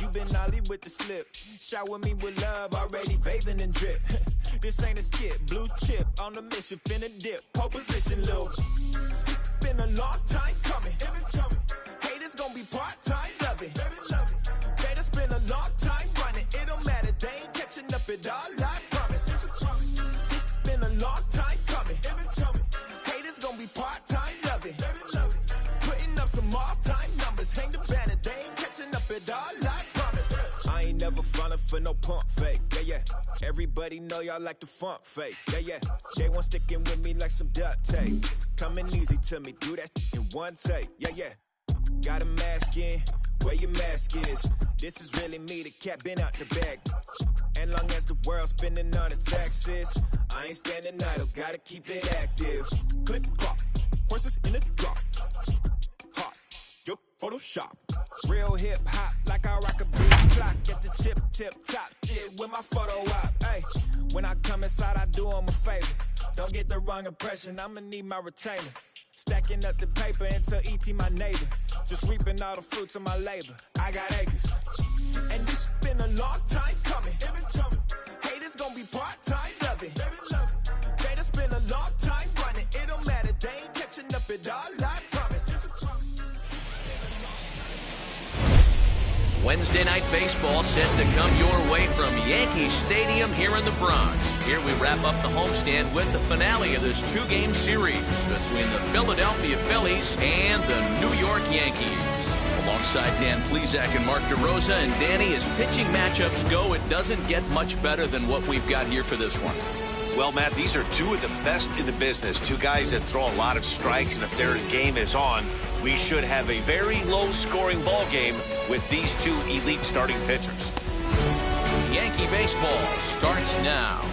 you been ollie with the slip. Shower me with love, already bathing in drip. This ain't a skip, blue chip on the mission, finna dip. Pole position, Lil. It's been a long time coming. Haters gon' be part-time, love it. Haters been a long time running. It don't matter, they ain't catching up at all, I promise. It's been a long time coming. Haters gon' be part-time, love it. Putting up some all-time numbers. Hang the banner, they ain't catching up at all, I promise. I ain't never frontin' for no pump fake, yeah. Everybody know y'all like the funk fake, yeah. They want sticking with me like some duct tape. Coming easy to me, do that in one take, yeah. Got a mask in, where your mask is. This is really me, the cat been out the bag. And long as the world's spending on the taxes, I ain't standing idle, gotta keep it active. Click clock, horses in the drop. Hot, yup, Photoshop. Real hip hop, like I rock a big clock at the tip top. Shit with my photo op. Hey, when I come inside, I do 'em a favor. Don't get the wrong impression, I'ma need my retainer. Stacking up the paper until E.T. my neighbor. Just reaping all the fruits of my labor. I got acres. And this been a long time coming. Haters gon' be part-time, love it. Haters been a long time running. It don't matter, they ain't catching up at all, I promise. Wednesday night baseball set to come your way from Yankee Stadium here in the Bronx. Here we wrap up the homestand with the finale of this two-game series between the Philadelphia Phillies and the New York Yankees. Alongside Dan Plesac and Mark DeRosa, and Danny, as pitching matchups go, it doesn't get much better than what we've got here for this one. Well, Matt, these are two of the best in the business. Two guys that throw a lot of strikes, and if their game is on, we should have a very low-scoring ball game with these two elite starting pitchers. Yankee baseball starts now.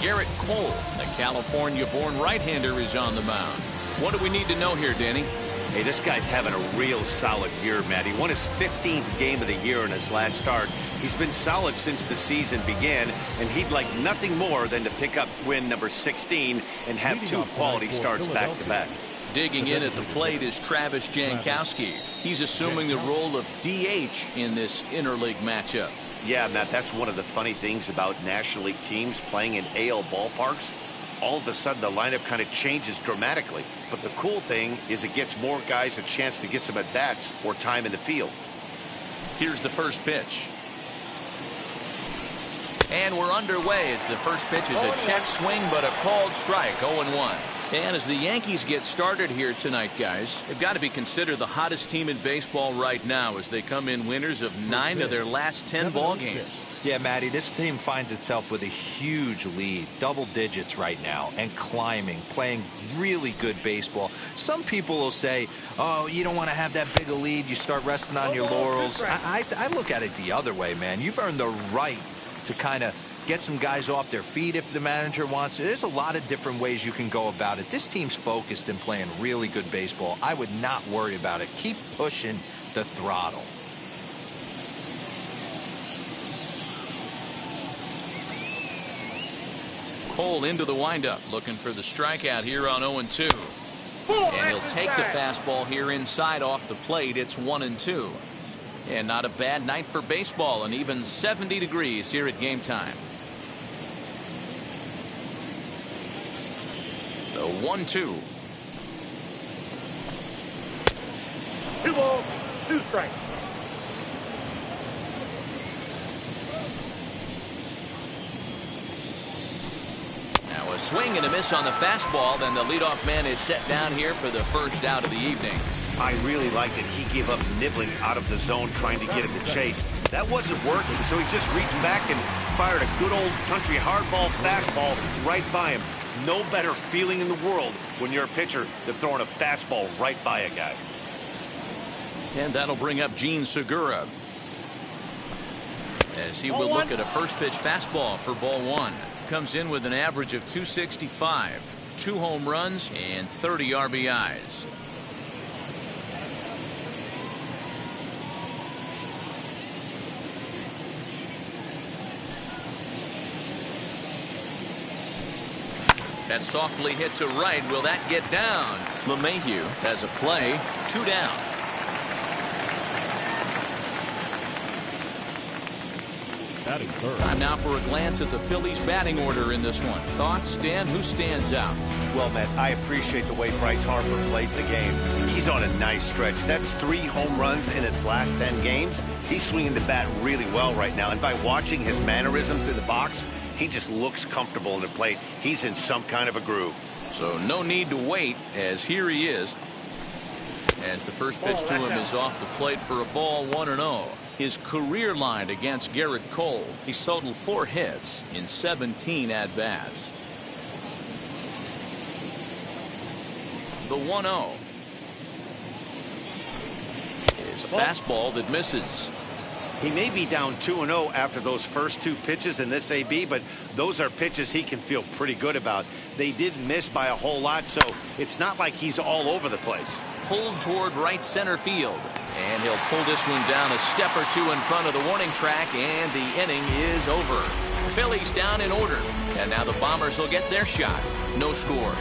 Garrett Cole, the California-born right-hander, is on the mound. What do we need to know here, Danny? Hey, this guy's having a real solid year, Matt. He won his 15th game of the year in his last start. He's been solid since the season began, and he'd like nothing more than to pick up win number 16 and have two quality starts back-to-back. Digging in at the plate is Travis Jankowski. He's assuming the role of DH in this interleague matchup. Yeah, Matt, that's one of the funny things about National League teams playing in AL ballparks. All of a sudden, the lineup kind of changes dramatically. But the cool thing is it gets more guys a chance to get some at-bats or time in the field. Here's the first pitch. And we're underway as the first pitch is a check swing, but a called strike, 0-1. And as the Yankees get started here tonight, guys, they've got to be considered the hottest team in baseball right now as they come in winners of 9 of their last 10 ball games. Yeah, Matty, this team finds itself with a huge lead, double digits right now, and climbing, playing really good baseball. Some people will say, oh, you don't want to have that big a lead, you start resting on your laurels. I look at it the other way, man. You've earned the right to kind of get some guys off their feet if the manager wants to. There's a lot of different ways you can go about it. This team's focused and playing really good baseball. I would not worry about it. Keep pushing the throttle. Cole into the windup, looking for the strikeout here on 0-2. And he'll take the fastball here inside off the plate. It's 1-2. And not a bad night for baseball, and even 70 degrees here at game time. The 1-2. 2 balls, 2 strikes. Now a swing and a miss on the fastball. Then the leadoff man is set down here for the first out of the evening. I really liked it. He gave up nibbling out of the zone trying to get him to chase. That wasn't working, so he just reached back and fired a good old country hardball fastball right by him. No better feeling in the world when you're a pitcher than throwing a fastball right by a guy. And that'll bring up Gene Segura, as he will look at a first pitch fastball for ball 1. Comes in with an average of 265, 2 home runs, and 30 RBIs. That's softly hit to right. Will that get down? LeMahieu has a play. 2 down. Batting third. Time now for a glance at the Phillies batting order in this one. Thoughts, Dan? Who stands out? Well, Matt, I appreciate the way Bryce Harper plays the game. He's on a nice stretch. That's 3 home runs in his last 10 games. He's swinging the bat really well right now. And by watching his mannerisms in the box, he just looks comfortable in the plate. He's in some kind of a groove. So no need to wait, as here he is. As the first pitch to him is off the plate for a ball, 1-0. His career line against Garrett Cole. He's totaled 4 hits in 17 at-bats. The 1-0 is a fastball that misses. He may be down 2-0 after those first 2 pitches in this AB, but those are pitches he can feel pretty good about. They did miss by a whole lot, so it's not like he's all over the place. Pulled toward right center field, and he'll pull this one down a step or 2 in front of the warning track, and the inning is over. Phillies down in order, and now the Bombers will get their shot. No score.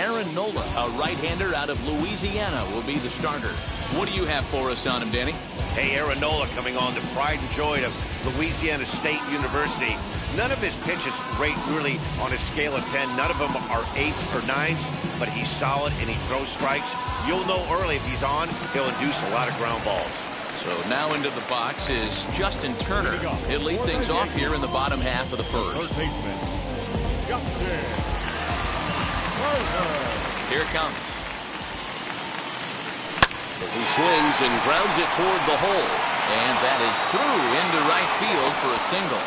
Aaron Nola, a right-hander out of Louisiana, will be the starter. What do you have for us on him, Danny? Hey, Aaron Nola coming on, the pride and joy of Louisiana State University. None of his pitches rate really on a scale of 10. None of them are 8s or 9s, but he's solid and he throws strikes. You'll know early if he's on, he'll induce a lot of ground balls. So now into the box is Justin Turner. He'll lead things off here in the bottom half of the first. Here it comes. As he swings and grounds it toward the hole. And that is through into right field for a single.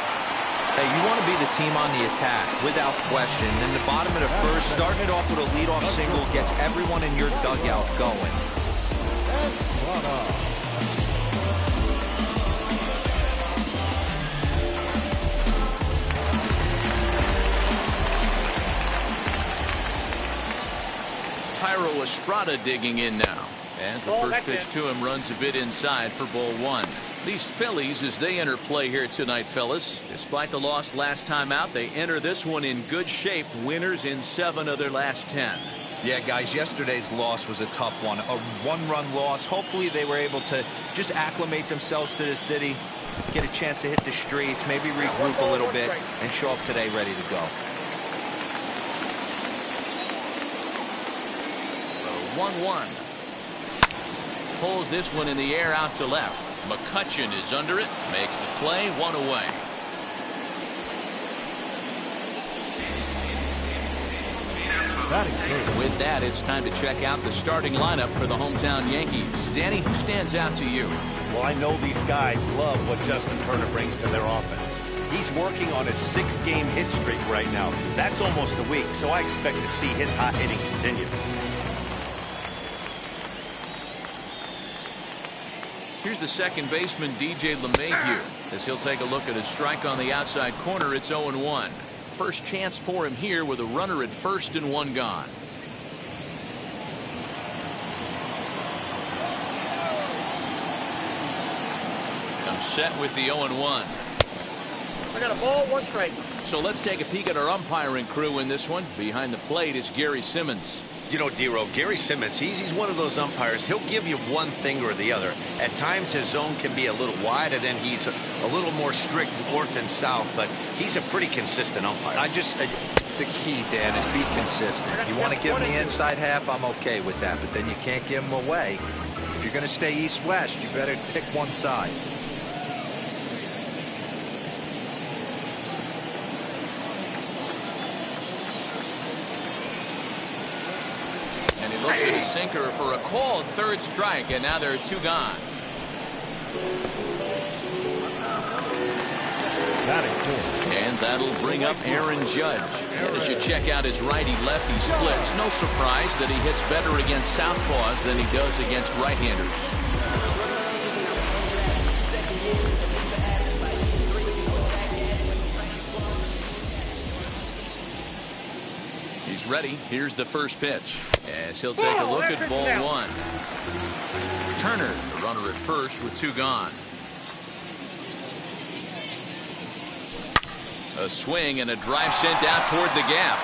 Hey, you want to be the team on the attack, without question. In the bottom of the first, starting it off with a leadoff single gets everyone in your dugout going. Thairo Estrada digging in now. As the first pitch to him runs a bit inside for ball 1. These Phillies, as they enter play here tonight, fellas, despite the loss last time out, they enter this one in good shape. Winners in 7 of their last 10. Yeah, guys, yesterday's loss was a tough one. A 1-run loss. Hopefully they were able to just acclimate themselves to the city, get a chance to hit the streets, maybe regroup a little bit, and show up today ready to go. 1-1. Pulls this one in the air out to left. McCutchen is under it. Makes the play. 1 away. With that, it's time to check out the starting lineup for the hometown Yankees. Danny, who stands out to you? Well, I know these guys love what Justin Turner brings to their offense. He's working on a 6-game hit streak right now. That's almost a week, so I expect to see his hot hitting continue. Here's the second baseman, DJ LeMahieu, as he'll take a look at his strike on the outside corner. It's 0-1. First chance for him here with a runner at first and 1 gone. Comes set with the 0-1. I got a ball, 1 strike. So let's take a peek at our umpiring crew in this one. Behind the plate is Gary Simmons. You know, D-Row, Gary Simmons, he's one of those umpires. He'll give you one thing or the other. At times his zone can be a little wide, and then he's a little more strict north and south, but he's a pretty consistent umpire. The key, Dan, is be consistent. You want to give him the inside half, I'm okay with that, but then you can't give him away. If you're going to stay east-west, you better pick one side. Looks at his sinker for a called 3rd strike, and now there are 2 gone. And that'll bring up Aaron Judge. And as you check out his righty-lefty splits, no surprise that he hits better against southpaws than he does against right-handers. He's ready. Here's the first pitch. As he'll take a look at ball 1. Turner, the runner at first with 2 gone. A swing and a drive sent out toward the gap.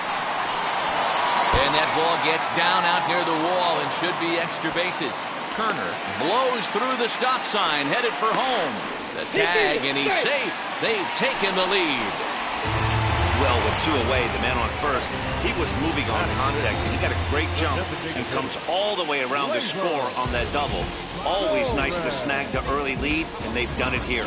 And that ball gets down out near the wall and should be extra bases. Turner blows through the stop sign, headed for home. The tag, and he's safe. They've taken the lead. Well, with 2 away, the man on first, he was moving on contact. He got a great jump and comes all the way around to score on that double. Always nice to snag the early lead, and they've done it here.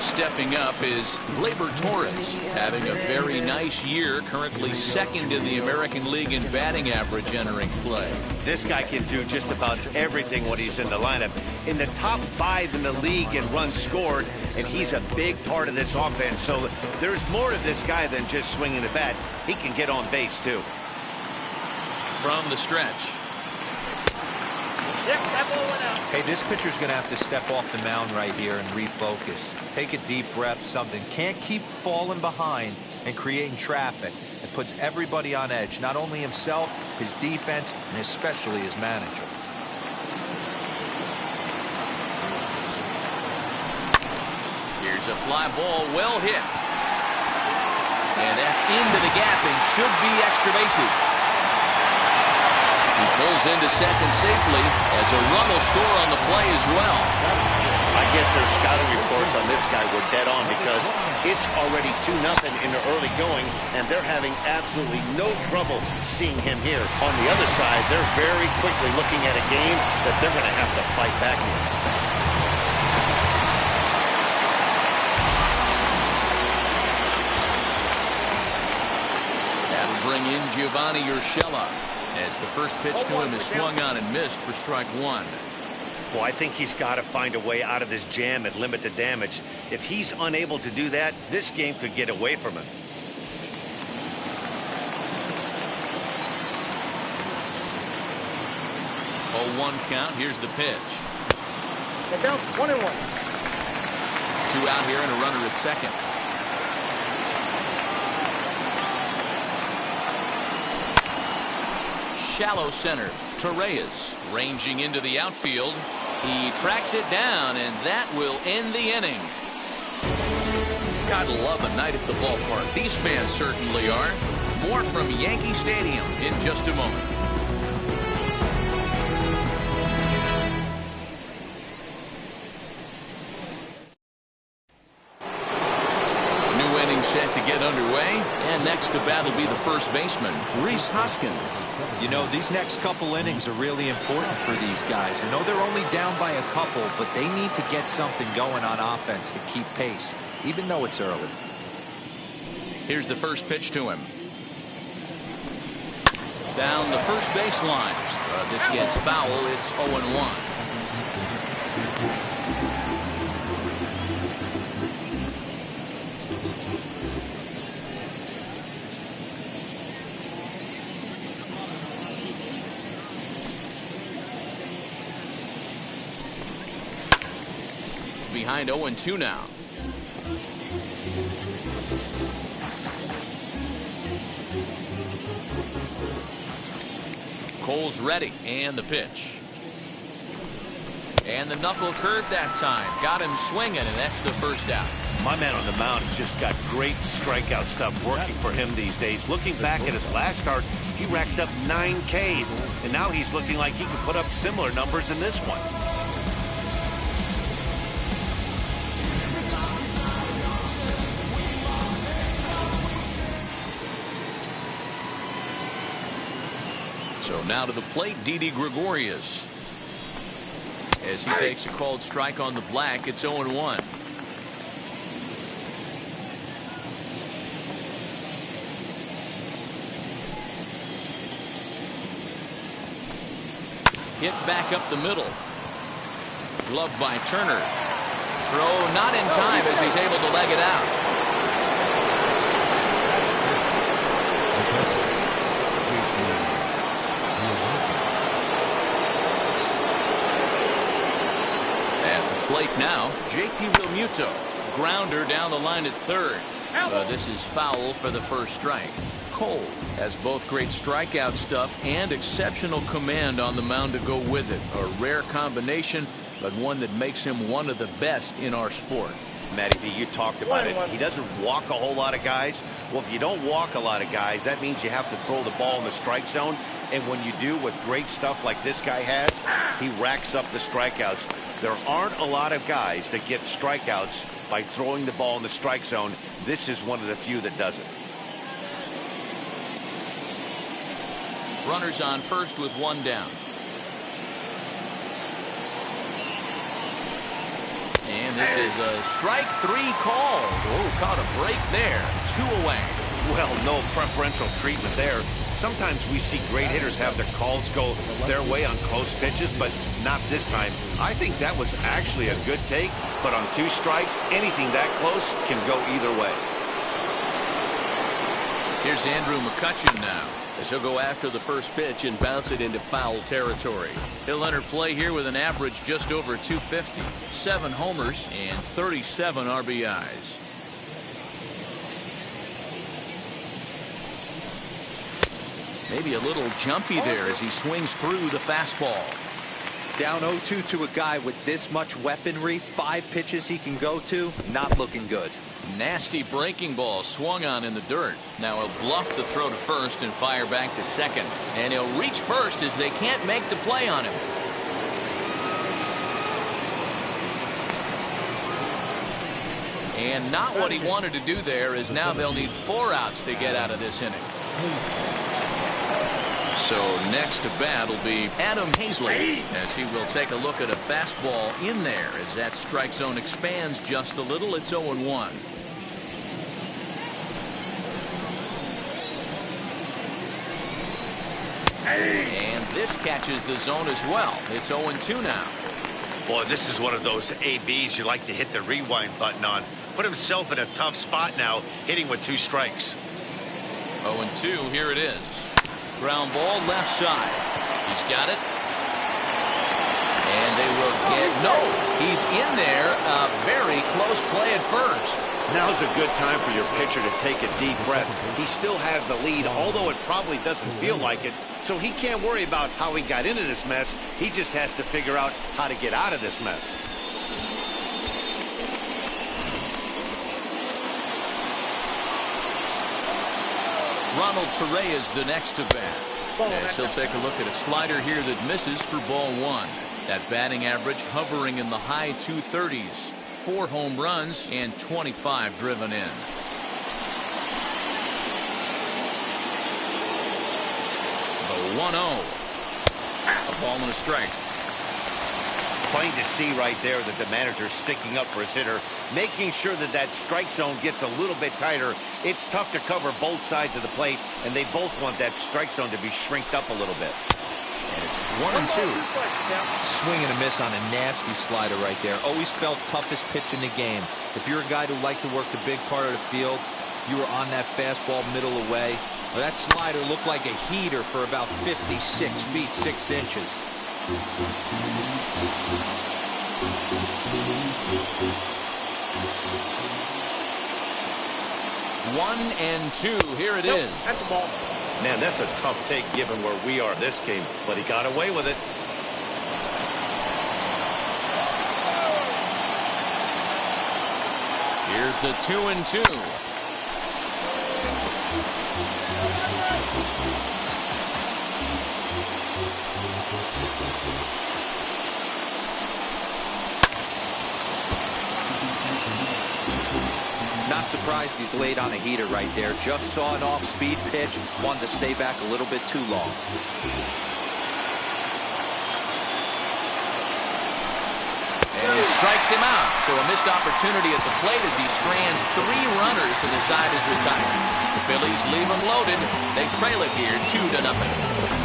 Stepping up is Gleyber Torres, having a very nice year, currently second in the American League in batting average entering play. This guy can do just about everything when he's in the lineup. In the top 5 in the league in runs scored, and he's a big part of this offense. So there's more to this guy than just swinging the bat. He can get on base, too. From the stretch. Yep, that ball went out. Hey, this pitcher's going to have to step off the mound right here and refocus. Take a deep breath, something. Can't keep falling behind and creating traffic. It puts everybody on edge, not only himself, his defense, and especially his manager. Here's a fly ball, well hit. And that's into the gap and should be extra bases. He pulls into second safely as a run will score on the play as well. I guess their scouting reports on this guy were dead on because it's already 2-0 in the early going, and they're having absolutely no trouble seeing him here. On the other side, they're very quickly looking at a game that they're going to have to fight back in. That'll bring in Giovanni Urshela, as the first pitch to him is swung on and missed for strike 1. Well, I think he's got to find a way out of this jam and limit the damage. If he's unable to do that, this game could get away from him. Oh, 1 count. Here's the pitch. The count 1-1. 2 out here and a runner at second. Shallow center. Torres ranging into the outfield. He tracks it down, and that will end the inning. Gotta love a night at the ballpark. These fans certainly are. More from Yankee Stadium in just a moment. Set to get underway, and next to bat will be the first baseman, Rhys Hoskins. You know, these next couple innings are really important for these guys. I know they're only down by a couple, but they need to get something going on offense to keep pace, even though it's early. Here's the first pitch to him. Down the first baseline. This gets foul. It's 0-1. Behind 0-2 now. Cole's ready, and the pitch. And the knuckle curve that time. Got him swinging, and that's the first out. My man on the mound has just got great strikeout stuff working for him these days. Looking back at his last start, he racked up 9 Ks, and now he's looking like he could put up similar numbers in this one. So now to the plate, Didi Gregorius. As he takes a called strike on the black, it's 0-1. Hit back up the middle. Gloved by Turner. Throw not in time as he's able to leg it out. Plate now, JT Realmuto. Grounder down the line at third. This is foul for the first strike. Cole has both great strikeout stuff and exceptional command on the mound to go with it. A rare combination, but one that makes him one of the best in our sport. Matty V, you talked about it. He doesn't walk a whole lot of guys. Well, if you don't walk a lot of guys, that means you have to throw the ball in the strike zone. And when you do, with great stuff like this guy has, he racks up the strikeouts. There aren't a lot of guys that get strikeouts by throwing the ball in the strike zone. This is one of the few that does it. Runners on first with one down. And this is a strike three called. Oh, caught a break there. 2 away. Well, no preferential treatment there. Sometimes we see great hitters have their calls go their way on close pitches, but not this time. I think that was actually a good take, but on 2 strikes, anything that close can go either way. Here's Andrew McCutchen now, as he'll go after the first pitch and bounce it into foul territory. He'll enter play here with an average just over 250, 7 homers, and 37 RBIs. Maybe a little jumpy there as he swings through the fastball. Down 0-2 to a guy with this much weaponry, 5 pitches he can go to, not looking good. Nasty breaking ball swung on in the dirt. Now he'll bluff the throw to first and fire back to second. And he'll reach first as they can't make the play on him. And not what he wanted to do there, as now they'll need 4 outs to get out of this inning. So next to bat will be Adam Hazley, as he will take a look at a fastball in there as that strike zone expands just a little. It's 0-1. And this catches the zone as well. It's 0-2 now. Boy, this is one of those ABs you like to hit the rewind button on. Put himself in a tough spot now, hitting with 2 strikes. 0-2, here it is. Ground ball left side. He's got it. And they will get, no, he's in there. A very close play at first. Now's a good time for your pitcher to take a deep breath. He still has the lead, although it probably doesn't feel like it. So he can't worry about how he got into this mess. He just has to figure out how to get out of this mess. Ronald Torre is the next to bat. As he'll take a look at a slider here that misses for ball 1. That batting average hovering in the high 230s. 4 home runs and 25 driven in. The 1-0. A ball and a strike. Plain to see right there that the manager's sticking up for his hitter, making sure that that strike zone gets a little bit tighter. It's tough to cover both sides of the plate, and they both want that strike zone to be shrinked up a little bit. And it's 1-2. Swing and a miss on a nasty slider right there. Always felt toughest pitch in the game. If you're a guy who liked to work the big part of the field, you were on that fastball middle away. Well, that slider looked like a heater for about 56 feet 6 inches. 1-2. Here it is. That's the ball. Man, that's a tough take given where we are this game, but he got away with it. Here's the 2-2. Not surprised he's laid on a heater right there. Just saw an off-speed pitch. Wanted to stay back a little bit too long. And he strikes him out. So a missed opportunity at the plate as he strands 3 runners to the side is retired. The Phillies leave him loaded. They trail it here 2-0.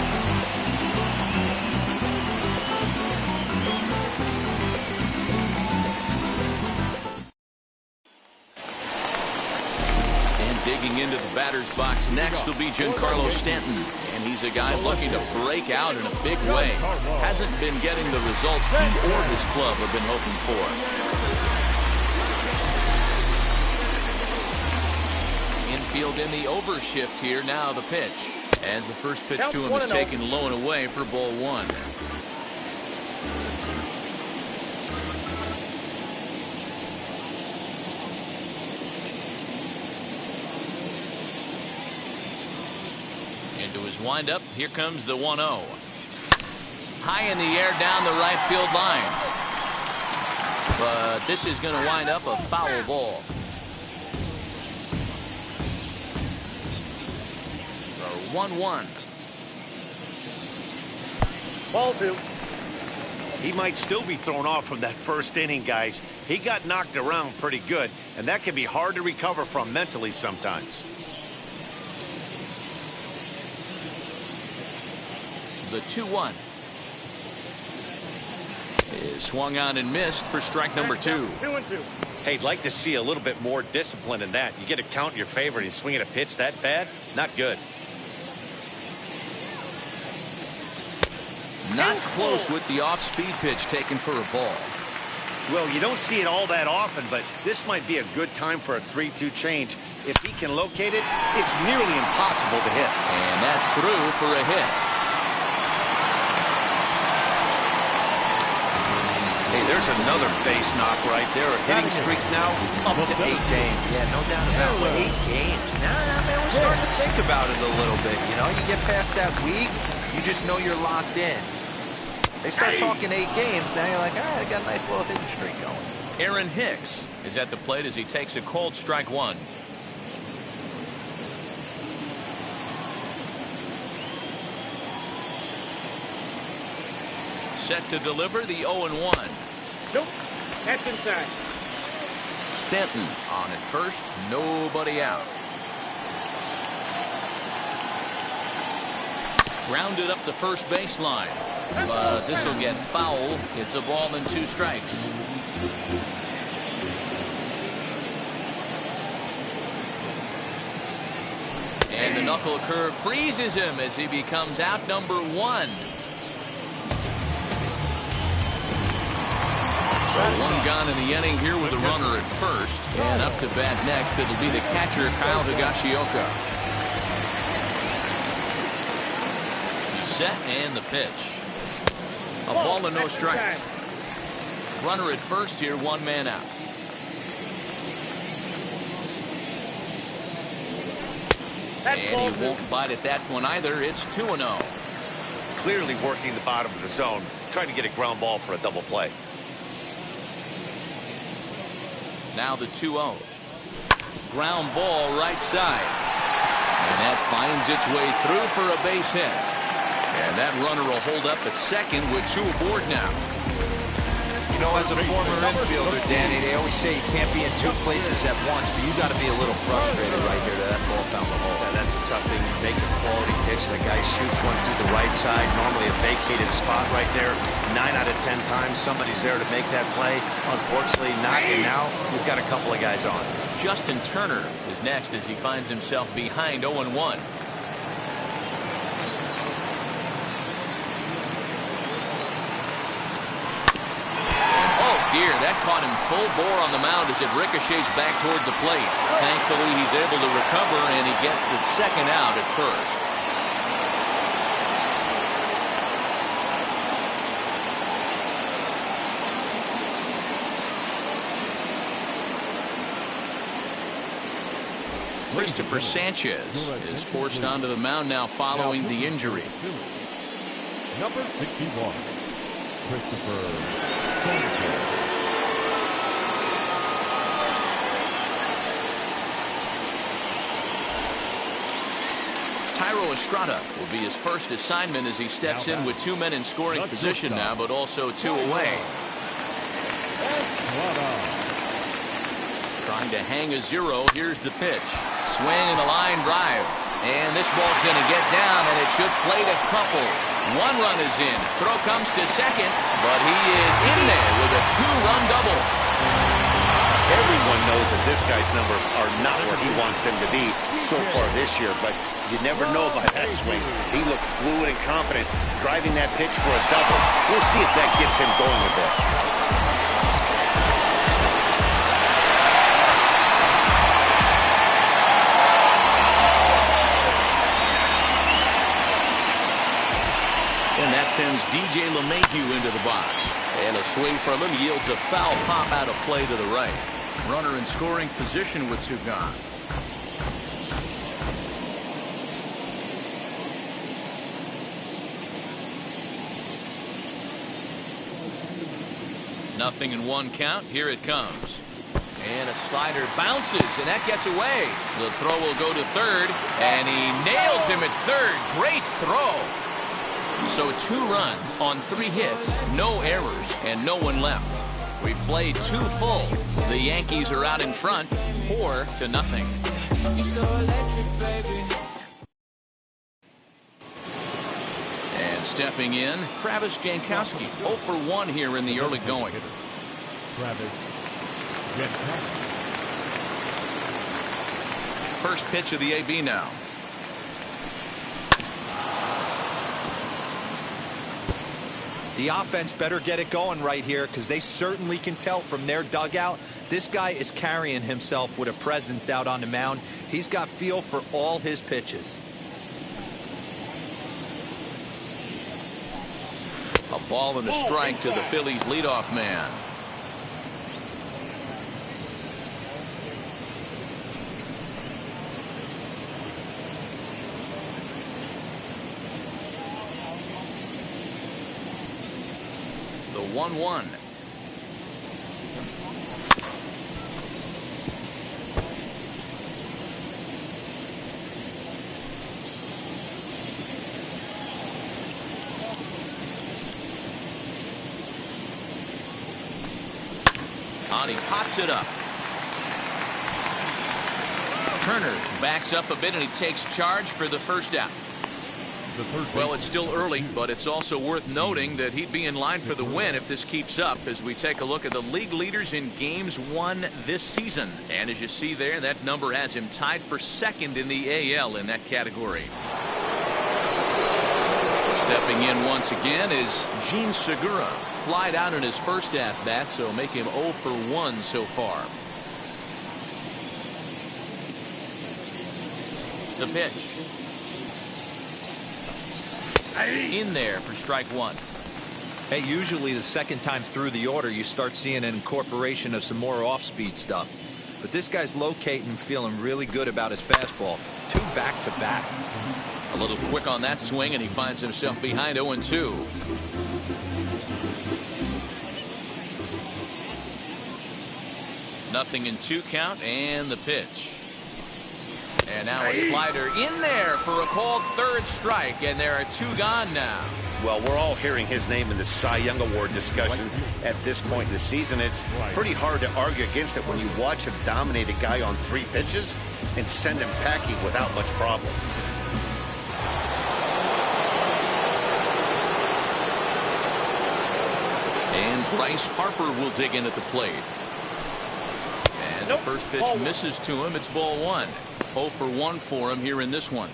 Digging into the batter's box next will be Giancarlo Stanton. And he's a guy looking to break out in a big way. Hasn't been getting the results he or his club have been hoping for. Infield in the overshift here. Now the pitch. As the first pitch to him is taken low and away for ball 1. Into his windup. Here comes the 1-0. High in the air down the right field line. But this is going to wind up a foul ball. So 1-1. Ball 2. He might still be thrown off from that first inning, guys. He got knocked around pretty good, and that can be hard to recover from mentally sometimes. The 2-1 is swung on and missed for strike number 2. 2-2. Hey, I'd like to see a little bit more discipline in that. You get a count in your favor and you swing at a pitch that bad? Not good. Not close with the off-speed pitch taken for a ball. Well, you don't see it all that often, but this might be a good time for a 3-2 change. If he can locate it, it's nearly impossible to hit. And that's through for a hit. Hey, there's another base knock right there. A hitting streak now up to 8 games. Yeah, no doubt about it. 8 games. Now, man, we're starting to think about it a little bit. You know, you get past that week, you just know you're locked in. They start talking 8 games, now you're like, all right, I got a nice little hitting streak going. Aaron Hicks is at the plate as he takes a cold strike 1. Set to deliver the 0-1. Nope. That's inside. Stanton on at first, nobody out. Grounded up the first baseline, but this will get foul. It's a ball and 2 strikes. And the knuckle curve freezes him as he becomes out number 1. So 1 gone in the inning here with a runner at first. And up to bat next, it'll be the catcher, Kyle Higashioka. Set and the pitch. A ball and no strikes. Runner at first here, 1 man out. And he won't bite at that one either. It's 2-0. Clearly working the bottom of the zone, trying to get a ground ball for a double play. Now the 2-0. Ground ball right side. And that finds its way through for a base hit. And that runner will hold up at second with 2 aboard now. You know, as a former infielder, Danny, they always say you can't be in 2 places at once, but you got to be a little frustrated right here that ball found the hole. Yeah, that's a tough thing. You make a quality pitch, and the guy shoots one to the right side, normally a vacated spot right there. 9 out of 10 times somebody's there to make that play. Unfortunately not, and now we've got a couple of guys on. Justin Turner is next as he finds himself behind 0-1. Dear, that caught him full bore on the mound as it ricochets back toward the plate. Thankfully, he's able to recover, and he gets the second out at first. Christopher Sanchez is forced onto the mound now following the injury. Number 61, Christopher Sanchez. Thairo Estrada will be his first assignment as he steps in with 2 men in scoring position now, but also 2 away. Trying to hang a 0. Here's the pitch. Swing and a line drive. And this ball's going to get down, and it should plate a couple. 1 run is in. Throw comes to second, but he is in there with a 2-run double. Everyone knows that this guy's numbers are not where he wants them to be so far this year, but you never know by that swing. He looked fluid and confident, driving that pitch for a double. We'll see if that gets him going a bit. And that sends DJ LeMahieu into the box. And a swing from him yields a foul pop out of play to the right. Runner in scoring position with 2 gone. 0-1 count. Here it comes. And a slider bounces, and that gets away. The throw will go to third, and he nails him at third. Great throw. So 2 runs on 3 hits, no errors, and no one left. We've played 2 full. The Yankees are out in front, 4-0. And stepping in, Travis Jankowski, 0 for 1 here in the early going. Travis Jankowski. First pitch of the AB now. The offense better get it going right here, because they certainly can tell from their dugout this guy is carrying himself with a presence out on the mound. He's got feel for all his pitches. A ball and a strike to the Phillies leadoff man. The 1-1. He pops it up. Turner backs up a bit, and he takes charge for the first out. Well, it's still early, but it's also worth noting that he'd be in line for the win if this keeps up, as we take a look at the league leaders in games won this season. And as you see there, that number has him tied for second in the AL in that category. Stepping in once again is Gene Segura. Flied out in his first at-bat, so make him 0 for 1 so far. The pitch. In there for strike 1. Hey, usually the second time through the order you start seeing an incorporation of some more off-speed stuff. But this guy's locating and feeling really good about his fastball. 2 back-to-back. A little quick on that swing, and he finds himself behind 0-2. Nothing in 2 count, and the pitch. And now a slider in there for a called third strike, and there are 2 gone now. Well, we're all hearing his name in the Cy Young Award discussions at this point in the season. It's pretty hard to argue against it when you watch him dominate a guy on 3 pitches and send him packing without much problem. And Bryce Harper will dig in at the plate. As the first pitch misses to him, it's ball 1. 0 for 1 for him here in this one.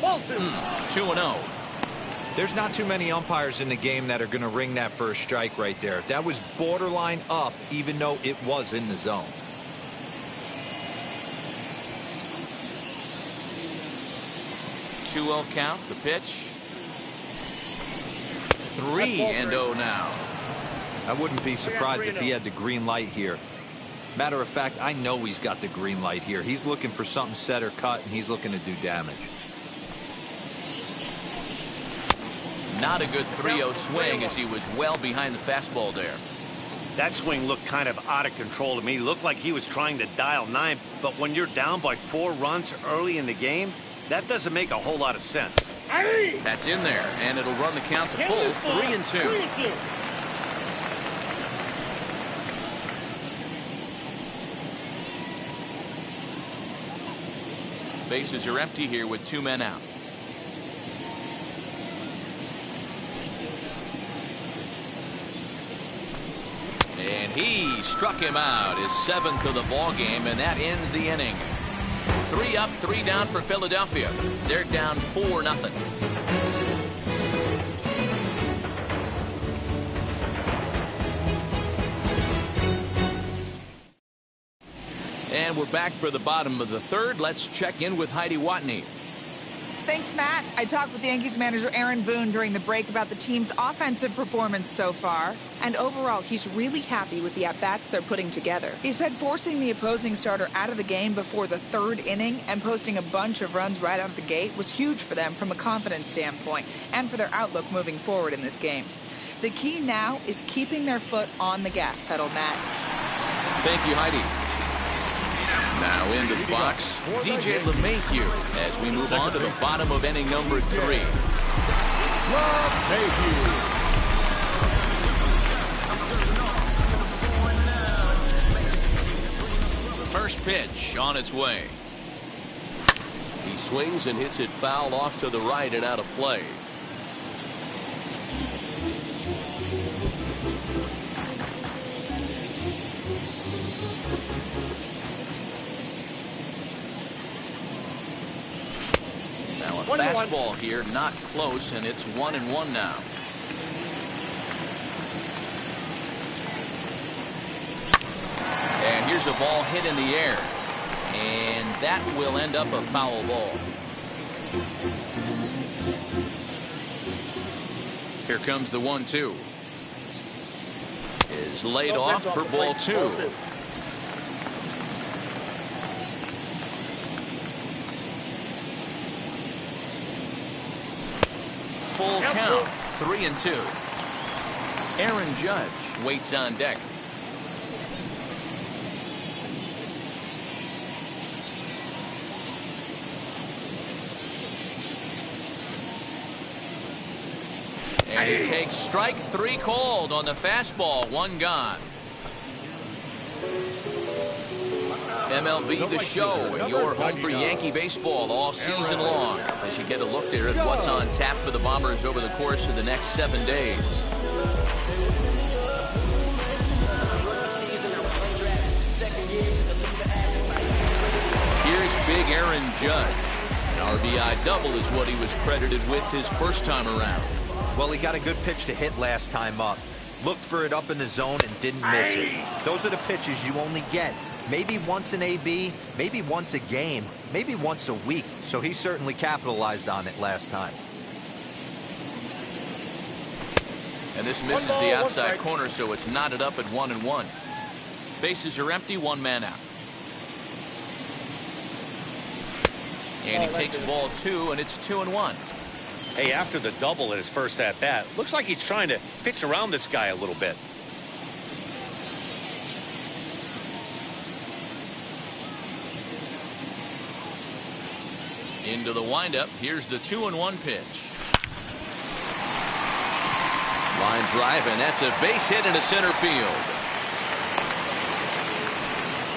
Ball 2. 2-0. There's not too many umpires in the game that are going to ring that first strike right there. That was borderline up, even though it was in the zone. 2-0 count. The pitch. 3-0 now. I wouldn't be surprised if he had the green light here. Matter of fact, I know he's got the green light here. He's looking for something set or cut, and he's looking to do damage. Not a good 3-0 swing, as he was well behind the fastball there. That swing looked kind of out of control to me. Looked like he was trying to dial 9, but when you're down by 4 runs early in the game, that doesn't make a whole lot of sense. That's in there, and it'll run the count to full. 3-2. Bases are empty here with 2 men out. And he struck him out, his 7th of the ball game, and that ends the inning. 3 up, 3 down for Philadelphia. They're down 4-0. And we're back for the bottom of the 3rd. Let's check in with Heidi Watney. Thanks, Matt. I talked with Yankees manager Aaron Boone during the break about the team's offensive performance so far. And overall, he's really happy with the at-bats they're putting together. He said forcing the opposing starter out of the game before the third inning and posting a bunch of runs right out of the gate was huge for them from a confidence standpoint and for their outlook moving forward in this game. The key now is keeping their foot on the gas pedal, Matt. Thank you, Heidi. Now into the box, DJ LeMahieu as we move on to the bottom of inning number 3. First pitch on its way. He swings and hits it foul off to the right and out of play. Now a fastball here, not close, and it's 1-1 now. And here's a ball hit in the air, and that will end up a foul ball. Here comes the 1-2. Is laid off for ball 2. Full count, 3-2. Aaron Judge waits on deck. And he takes strike 3 called on the fastball. 1 gone. MLB The Show, your home for Yankee baseball all season long, as you get a look there at what's on tap for the Bombers over the course of the next 7 days. Here's big Aaron Judge. An RBI double is what he was credited with his first time around. Well, he got a good pitch to hit last time up. Looked for it up in the zone and didn't miss it. Those are the pitches you only get. Maybe once an AB, maybe once a game, maybe once a week. So he certainly capitalized on it last time. And this misses the outside corner, so it's knotted up at 1-1. Bases are empty, 1 man out. And he takes ball 2, and it's 2-1. Hey, after the double in his first at-bat, looks like he's trying to pitch around this guy a little bit. Into the windup. Here's the 2-1 pitch. Line drive, and that's a base hit into center field.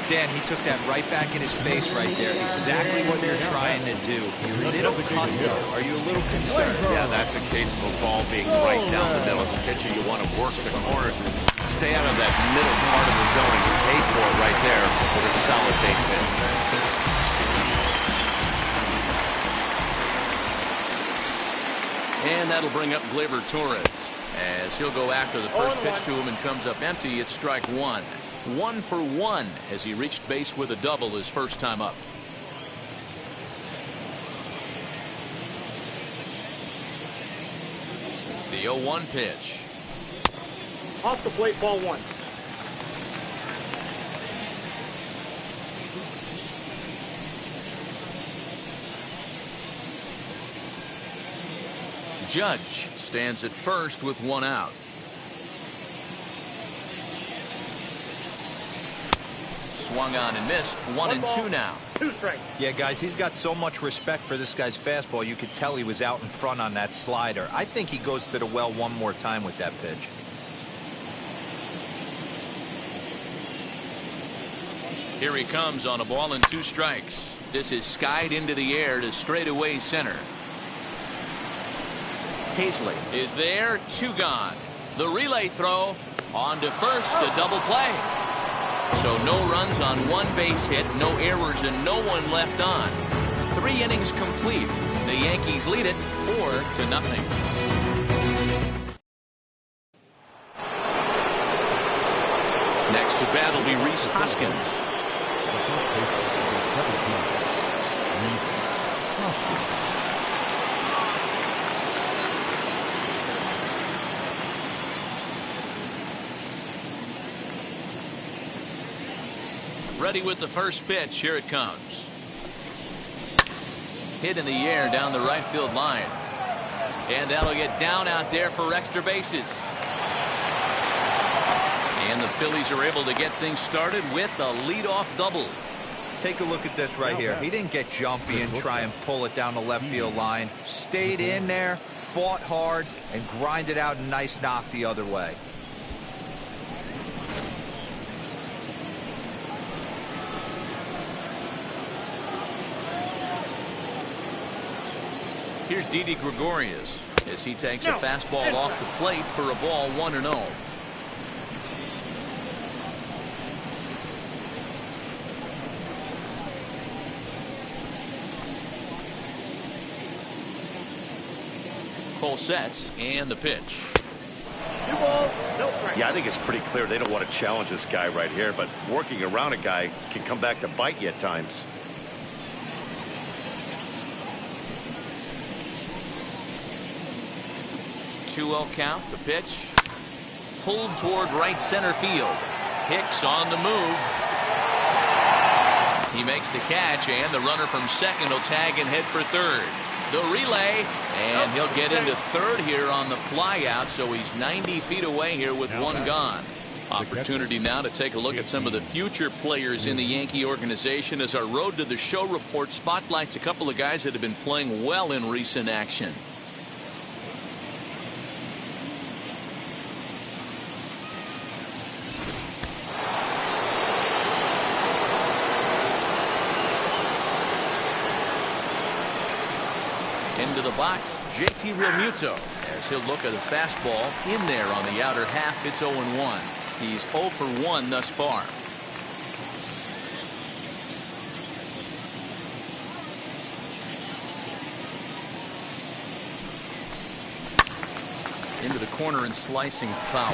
Dan, he took that right back in his face right there. Exactly what you're trying to do. Little cut, though. Are you a little concerned? Yeah, that's a case of a ball being right down the middle. As a pitcher, you want to work the corners and stay out of that middle part of the zone. And you paid for it right there with a solid base hit. And that'll bring up Gleyber Torres as he'll go after the first pitch to him and comes up empty. It's strike 1. 1 for 1 as he reached base with a double his first time up. The 0-1 pitch. Off the plate, ball 1. Judge stands at first with 1 out. Swung on and missed. 1-2 now. 2 strikes. Yeah, guys, he's got so much respect for this guy's fastball. You could tell he was out in front on that slider. I think he goes to the well one more time with that pitch. Here he comes on a ball and 2 strikes. This is skied into the air to straightaway center. Hazley is there. 2 gone. The relay throw on to first. A double play. So no runs on 1 base hit, no errors, and no one left on. 3 innings complete. The Yankees lead it 4-0. Next to bat will be Rhys Hoskins. ready with the first pitch. Here it comes. Hit in the air down the right field line. And that'll get down out there for extra bases. And the Phillies are able to get things started with a leadoff double. Take a look at this right here. He didn't get jumpy and try and pull it down the left field line. Stayed in there, fought hard, and grinded out a nice knock the other way. Here's Didi Gregorius as he takes a fastball off the plate for a ball 1-0. Cole sets and the pitch. Yeah, I think it's pretty clear they don't want to challenge this guy right here, but working around a guy can come back to bite you at times. 2-0 count. The pitch pulled toward right center field. Hicks on the move. He makes the catch, and the runner from second will tag and head for third. The relay, and he'll get into third here on the fly out, so he's 90 feet away here with one gone. Opportunity now to take a look at some of the future players in the Yankee organization as our Road to the Show report spotlights a couple of guys that have been playing well in recent action. Into the box, JT Realmuto, as he'll look at a fastball in there on the outer half. It's 0-1. He's 0 for 1 thus far. Into the corner and slicing foul.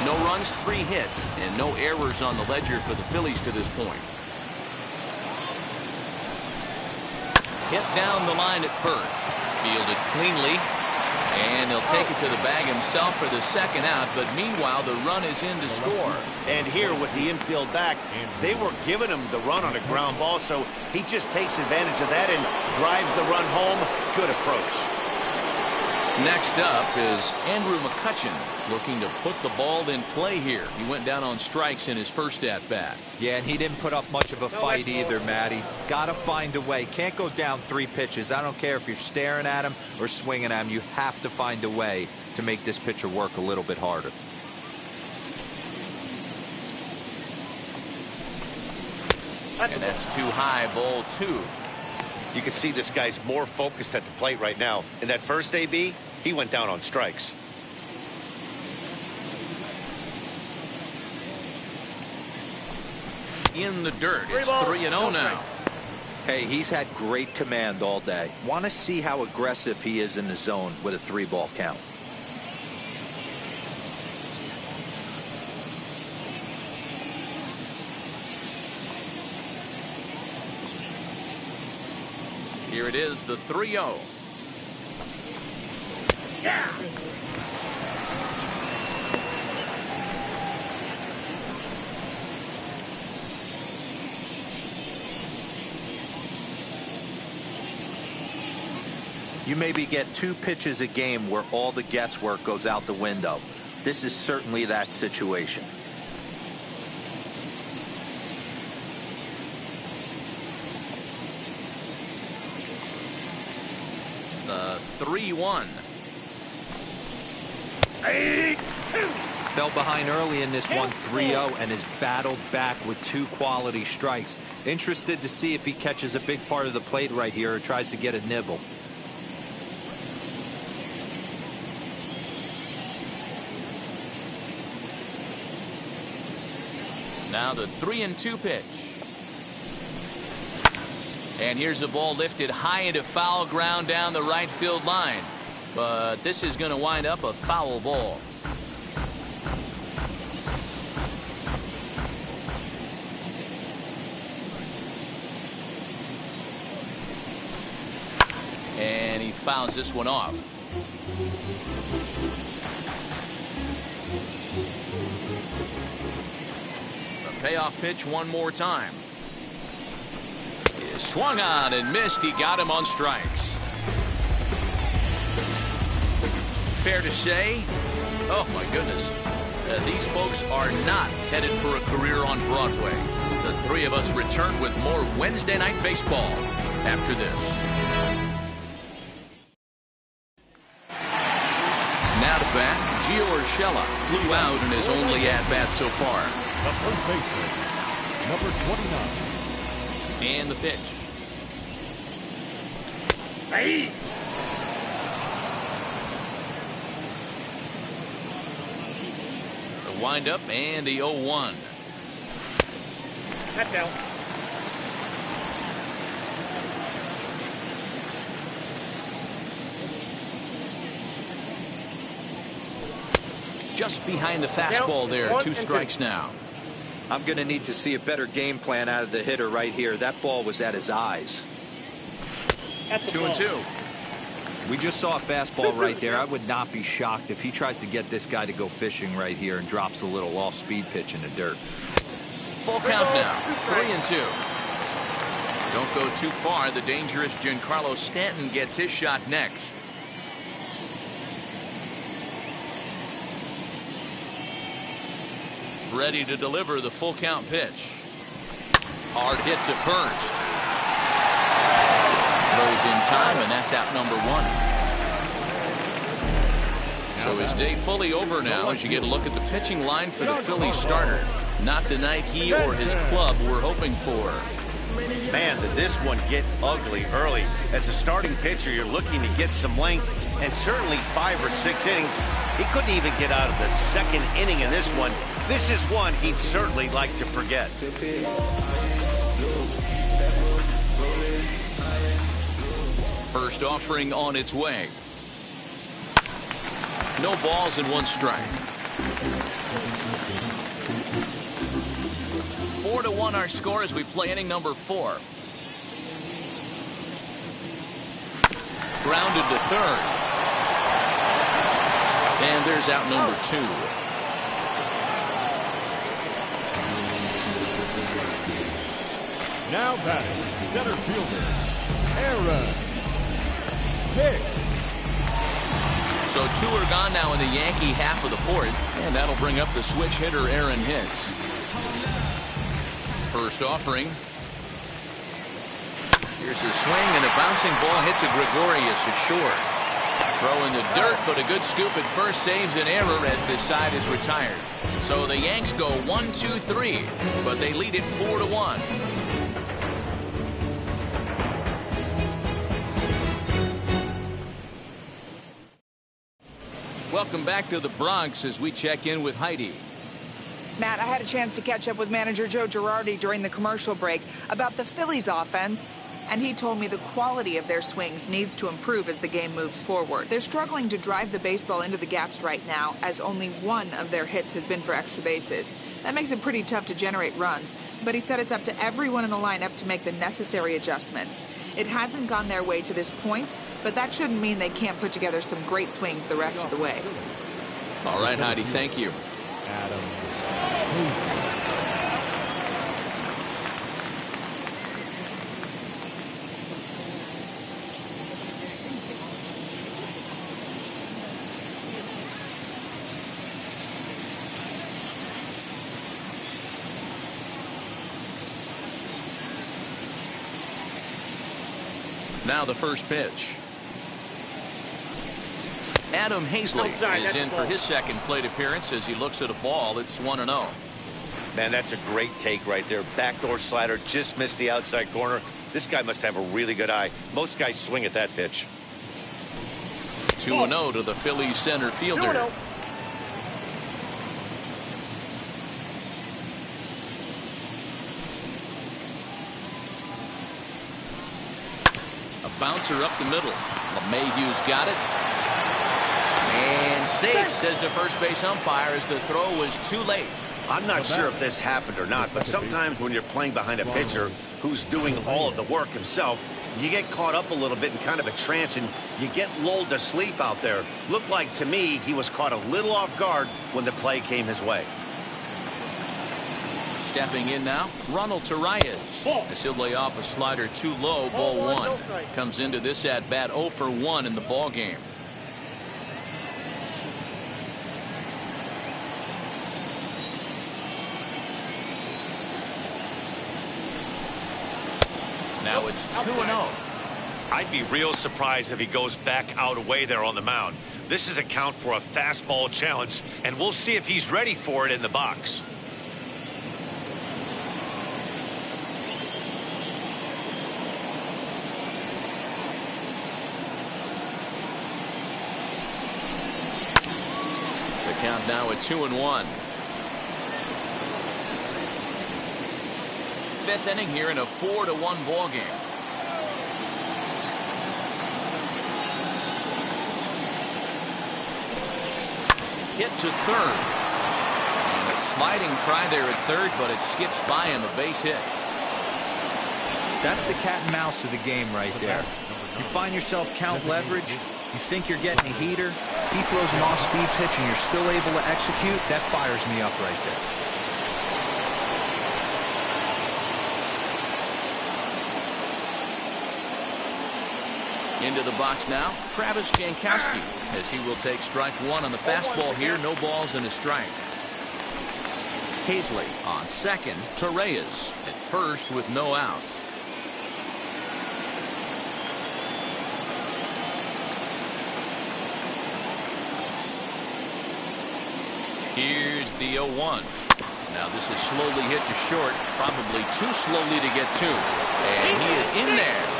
No runs, 3 hits, and no errors on the ledger for the Phillies to this point. Hit down the line at first. Fielded cleanly. And he'll take it to the bag himself for the second out. But meanwhile, the run is in to score. And here with the infield back, they were giving him the run on a ground ball. So he just takes advantage of that and drives the run home. Good approach. Next up is Andrew McCutchen, looking to put the ball in play here. He went down on strikes in his first at-bat. Yeah, and he didn't put up much of a fight either, Matty. Got to find a way. Can't go down 3 pitches. I don't care if you're staring at him or swinging at him. You have to find a way to make this pitcher work a little bit harder. And that's too high, ball 2. You can see this guy's more focused at the plate right now. In that first AB, he went down on strikes. In the dirt. It's 3-0 now. Hey, he's had great command all day. Want to see how aggressive he is in the zone with a 3-ball count. Here it is, the 3-0. Yeah. You maybe get 2 pitches a game where all the guesswork goes out the window. This is certainly that situation. The 3-1. Fell behind early in this one, 3-0, and has battled back with 2 quality strikes. Interested to see if he catches a big part of the plate right here or tries to get a nibble. Now the 3-2 pitch. And here's the ball lifted high into foul ground down the right field line. But this is going to wind up a foul ball. And he fouls this one off. 1 payoff pitch one more time. He swung on and missed. He got him on strikes. Fair to say, oh my goodness, these folks are not headed for a career on Broadway. The three of us return with more Wednesday Night Baseball after this. Now to bat, Gio Urshela flew out in his only at-bat so far. The first baseman, number 29. And the pitch. Hey! The windup and the 0-1. That's out. Just behind the fastball there. 2 strikes now. I'm going to need to see a better game plan out of the hitter right here. That ball was at his eyes. 2-2. We just saw a fastball right there. I would not be shocked if he tries to get this guy to go fishing right here and drops a little off-speed pitch in the dirt. Full count now. 3-2. Don't go too far. The dangerous Giancarlo Stanton gets his shot next. Ready to deliver the full count pitch. Hard hit to first. Throws in time, and that's out number 1. So his day fully over now as you get a look at the pitching line for the Phillies starter. Not the night he or his club were hoping for. Man, did this one get ugly early. As a starting pitcher, you're looking to get some length, and certainly 5 or 6 innings. He couldn't even get out of the second inning in this one. This is one he'd certainly like to forget. First offering on its way. No balls and 1 strike. 4-1 our score as we play inning number 4. Grounded to third. And there's out number 2. Now batting, center fielder, Aaron Hicks. So 2 are gone now in the Yankee half of the 4th, and that'll bring up the switch hitter Aaron Hicks. First offering. Here's a swing, and a bouncing ball hits a Gregorius at short. Throw in the dirt, but a good scoop at first saves an error as this side is retired. So the Yanks go 1-2-3, but they lead it 4-1. Welcome back to the Bronx as we check in with Heidi. Matt, I had a chance to catch up with manager Joe Girardi during the commercial break about the Phillies offense, and he told me the quality of their swings needs to improve as the game moves forward. They're struggling to drive the baseball into the gaps right now, as only 1 of their hits has been for extra bases. That makes it pretty tough to generate runs, but he said it's up to everyone in the lineup to make the necessary adjustments. It hasn't gone their way to this point, but that shouldn't mean they can't put together some great swings the rest of the way. All right, Heidi, thank you. Adam. Now the first pitch. Adam Hazley is in for his second plate appearance as he looks at a ball. It's 1-0. Man, that's a great take right there. Backdoor slider, just missed the outside corner. This guy must have a really good eye. Most guys swing at that pitch. 2-0 to the Phillies center fielder. 2-0. A bouncer up the middle. LeMahieu's got it. And safe, says the first base umpire, as the throw was too late. I'm not sure if this happened or not, but sometimes when you're playing behind a pitcher who's doing all of the work himself, you get caught up a little bit in kind of a trance and you get lulled to sleep out there. Looked like to me he was caught a little off guard when the play came his way. Stepping in now, Ronald Torreyes. As he'll lay off a slider too low, ball one. Comes into this at bat 0 for 1 in the ball game. Now it's 2-0. I'd be real surprised if he goes back out away there on the mound. This is a count for a fastball challenge, and we'll see if he's ready for it in the box. The count now at 2-1. Fifth inning here in a 4-1 ball game. Hit to third. And a sliding try there at third, but it skips by him, a base hit. That's the cat and mouse of the game right there. You find yourself count leverage, you think you're getting a heater, he throws an off-speed pitch and you're still able to execute, that fires me up right there. Into the box now, Travis Jankowski, as he will take strike one on the fastball here. No balls and a strike. Hazley on second. Torreyes at first with no outs. Here's the 0-1. Now this is slowly hit to short, probably too slowly to get to. And he is in there.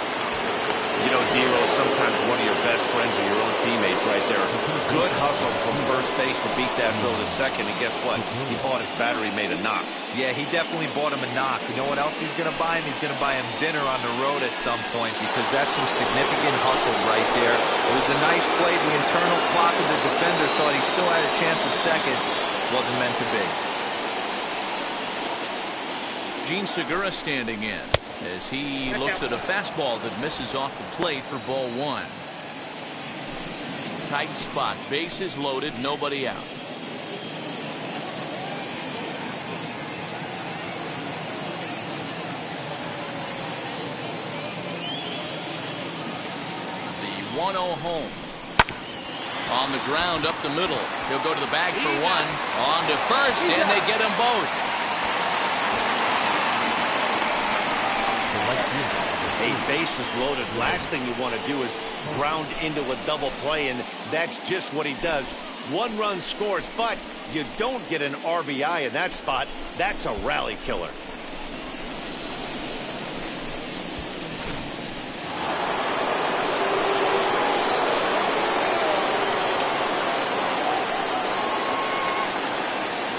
You know, Dero, sometimes one of your best friends are your own teammates right there. Good hustle from first base to beat that throw to second, and guess what? He bought his battery, made a knock. Yeah, he definitely bought him a knock. You know what else he's going to buy him? He's going to buy him dinner on the road at some point, because that's some significant hustle right there. It was a nice play. The internal clock of the defender thought he still had a chance at second. Wasn't meant to be. Gene Segura standing in as he looks at a fastball that misses off the plate for ball one. Tight spot, bases loaded, nobody out. The 1-0 home. On the ground up the middle. He'll go to the bag for one. On to first, and they get them both. A base is loaded. Last thing you want to do is ground into a double play, and that's just what he does. One run scores, but you don't get an RBI in that spot. That's a rally killer.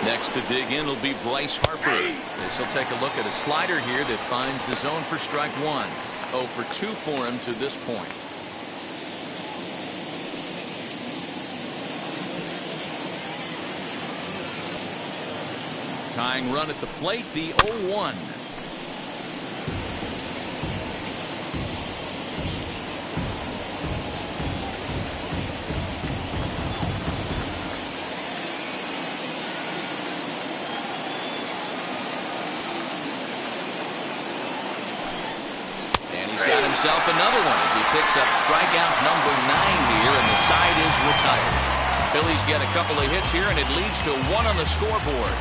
Next to dig in will be Bryce Harper. This will take a look at a slider here that finds the zone for strike one. 0 for 2 for him to this point. Tying run at the plate, the 0-1. Himself another one as he picks up strikeout number 9 here, and the side is retired. Phillies get a couple of hits here, and it leads to 1 on the scoreboard.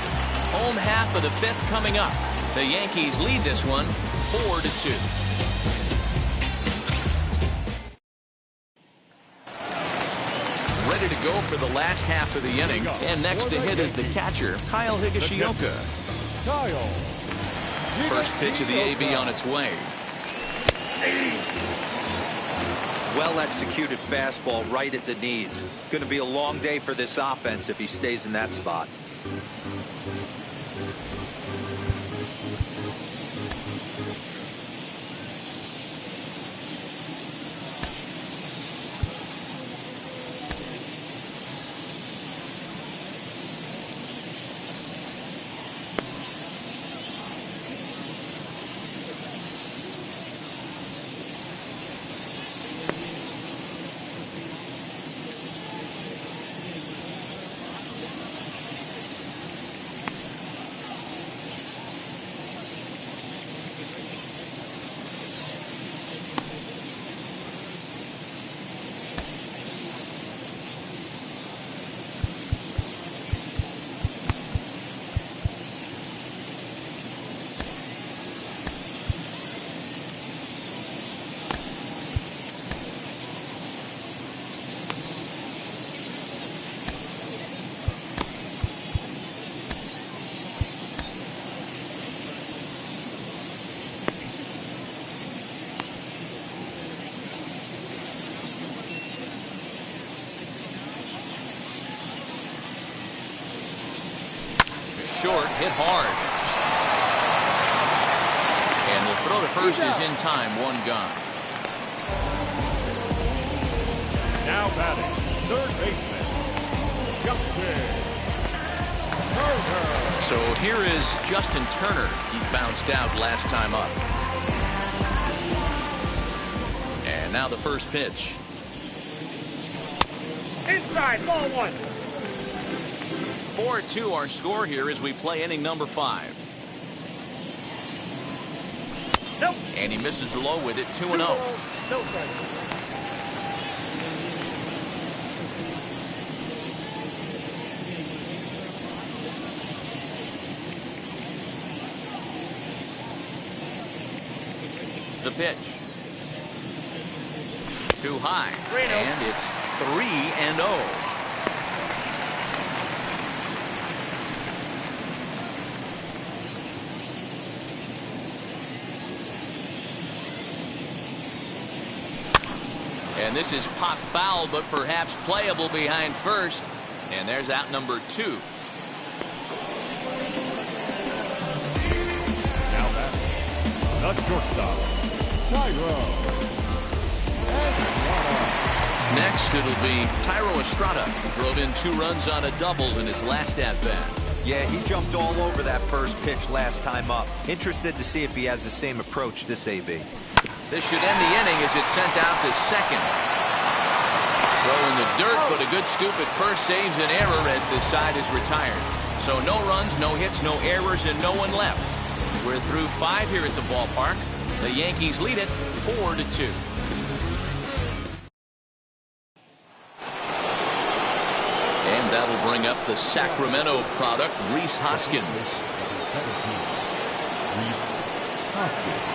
Home half of the 5th coming up. The Yankees lead this one 4-2. Ready to go for the last half of the inning, and next to hit is the catcher, Kyle Higashioka. First pitch of the AB on its way. Well executed fastball right at the knees. Going to be a long day for this offense if he stays in that spot. short, hit hard. And the throw to first is in time, one gone. Now batting, third baseman, Justin Turner. So here is Justin Turner. He bounced out last time up. And now the first pitch. Inside, ball one. 4-2 our score here as we play inning number 5. Nope. And he misses low with it, 2-0. No strike. The pitch. Too high. And it's 3-0. And this is pop foul, but perhaps playable behind first. And there's out number 2. Now back, the shortstop, Thairo Estrada. Next, it'll be Thairo Estrada, who drove in 2 runs on a double in his last at-bat. Yeah, he jumped all over that first pitch last time up. Interested to see if he has the same approach this AB. This should end the inning as it's sent out to second. Throw in the dirt, but a good scoop at first saves an error as this side is retired. So no runs, no hits, no errors, and no one left. We're through 5 here at the ballpark. The Yankees lead it 4-2. And that'll bring up the Sacramento product, Rhys Hoskins. 17, Rhys Hoskins.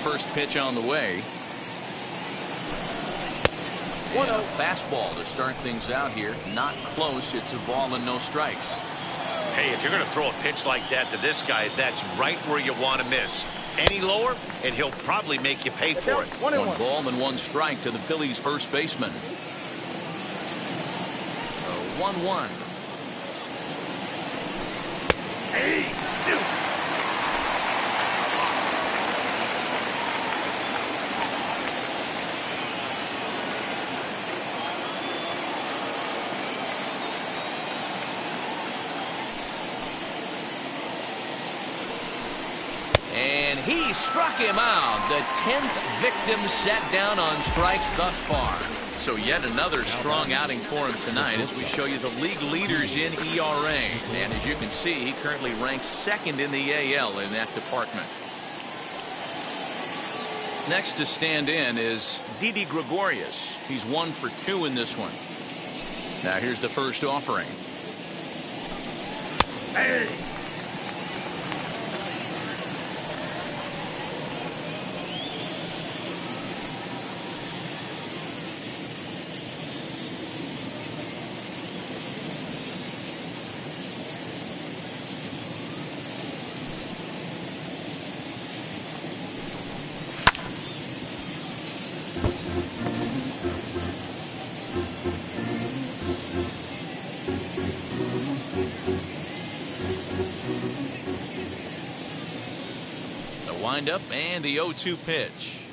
First pitch on the way. And a fastball to start things out here. Not close. It's a ball and no strikes. Hey, if you're going to throw a pitch like that to this guy, that's right where you want to miss. Any lower, and he'll probably make you pay for it. One ball and 1 strike to the Phillies' first baseman. 1-1. Hey, dude. And he struck him out. The 10th victim set down on strikes thus far. So yet another strong outing for him tonight as we show you the league leaders in ERA. And as you can see, he currently ranks 2nd in the AL in that department. Next to stand in is Didi Gregorius. He's 1 for 2 in this one. Now here's the first offering. Hey. Up and the 0-2 pitch.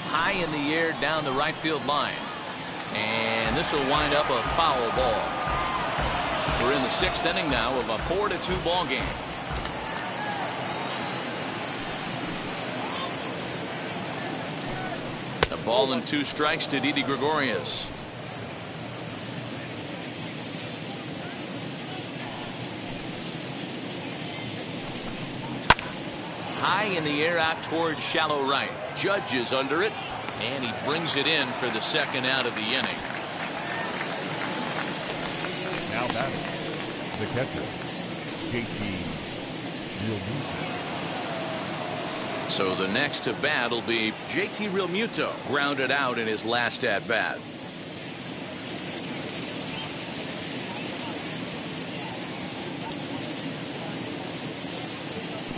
High in the air down the right field line. And this will wind up a foul ball. We're in the 6th inning now of a 4-2 ball game. A ball and 2 strikes to Didi Gregorius. High in the air out towards shallow right. Judge is under it, and he brings it in for the 2nd out of the inning. Now batting, the catcher, JT Realmuto. So the next to bat will be JT Realmuto, grounded out in his last at bat.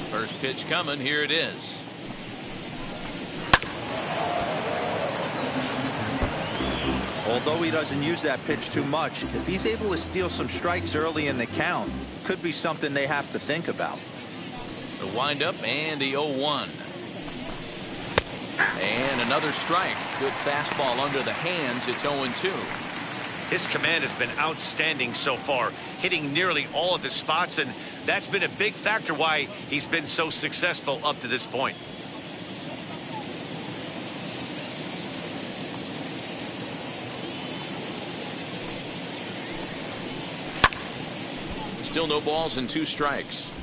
First pitch coming. Here it is. Although he doesn't use that pitch too much, if he's able to steal some strikes early in the count, could be something they have to think about. The windup and the 0-1. And another strike. Good fastball under the hands. It's 0-2. His command has been outstanding so far, hitting nearly all of his spots, and that's been a big factor why he's been so successful up to this point. Still no balls and 2 strikes.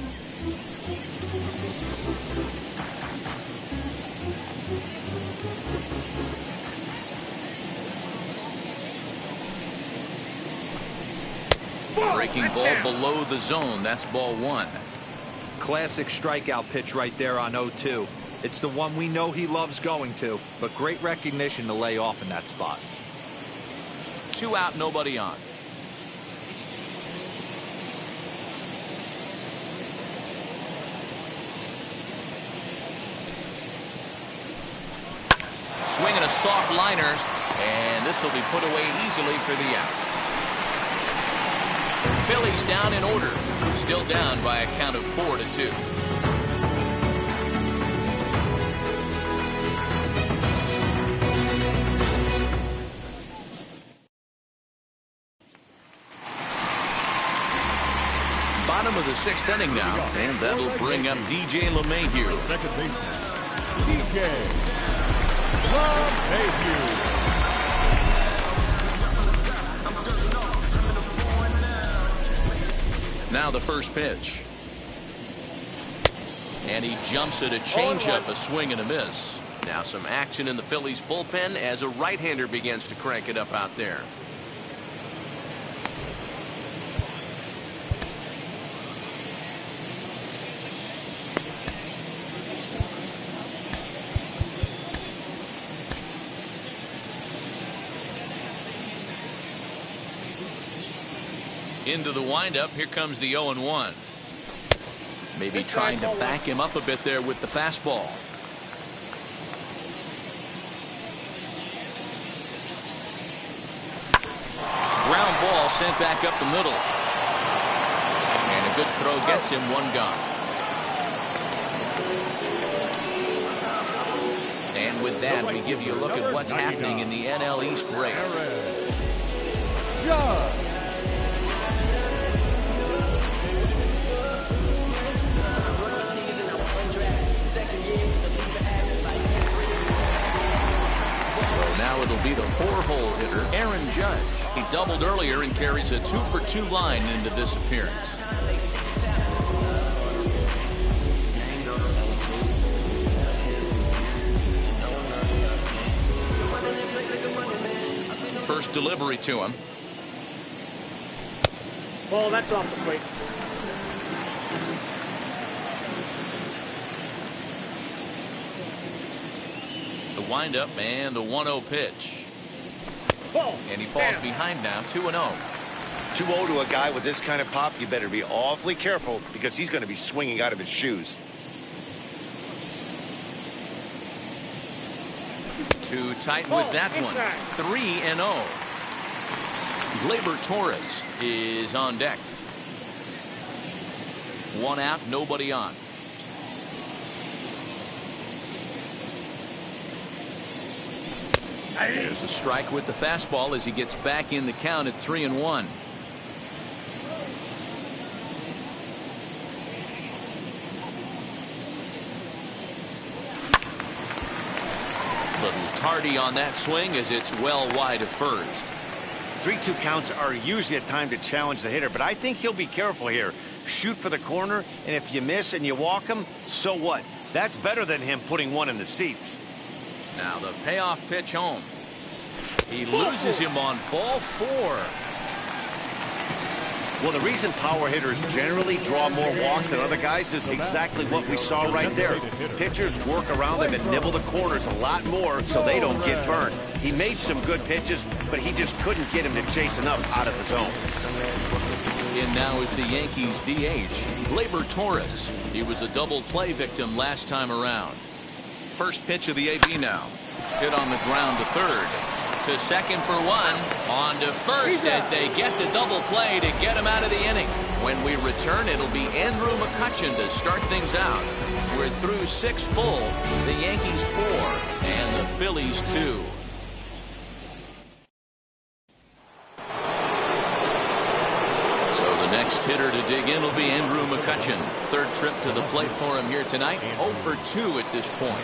Breaking ball below the zone. That's ball 1. Classic strikeout pitch right there on 0-2. It's the one we know he loves going to, but great recognition to lay off in that spot. 2 out, nobody on. Swinging a soft liner, and this will be put away easily for the out. Phillies down in order. Still down by a count of 4-2. Bottom of the 6th inning now, and that'll bring up DJ LeMahieu. Second baseman, DJ LeMahieu. Now the first pitch. And he jumps at a changeup, a swing and a miss. Now some action in the Phillies bullpen as a right-hander begins to crank it up out there. Into the windup. Here comes the 0-1. Maybe trying to back him up a bit there with the fastball. Ground ball sent back up the middle. And a good throw gets him 1 gone. And with that, we give you a look at what's happening in the NL East race. Judge. Now it'll be the 4-hole hitter, Aaron Judge. He doubled earlier and carries a 2-for-2 line into this appearance. First delivery to him. Ball, that's off the plate. The windup and the 1-0 pitch. Ball. And he falls behind now, 2-0. 2-0 to a guy with this kind of pop, you better be awfully careful because he's going to be swinging out of his shoes. Too tight with that one. 3-0. Gleyber Torres is on deck. 1 out, nobody on. There's a strike with the fastball as he gets back in the count at 3-1. Little tardy on that swing as it's well wide of first. 3-2 counts are usually a time to challenge the hitter, but I think he'll be careful here. Shoot for the corner, and if you miss and you walk him, so what? That's better than him putting one in the seats. Now the payoff pitch home. He loses him on ball 4. Well, the reason power hitters generally draw more walks than other guys is exactly what we saw right there. Pitchers work around them and nibble the corners a lot more so they don't get burned. He made some good pitches, but he just couldn't get him to chase enough out of the zone. In now is the Yankees DH, Gleyber Torres. He was a double play victim last time around. First pitch of the AB now. Hit on the ground to third. To second for one. On to first as they get the double play to get him out of the inning. When we return, it'll be Andrew McCutchen to start things out. We're through 6 full. The Yankees 4 and the Phillies 2. So the next hitter to dig in will be Andrew McCutchen. Third trip to the plate for him here tonight. 0 for 2 at this point.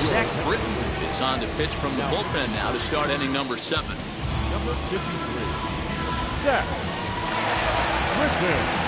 Zach Britton is on to pitch from the bullpen now to start inning number 7. Number 53, Zach Britton.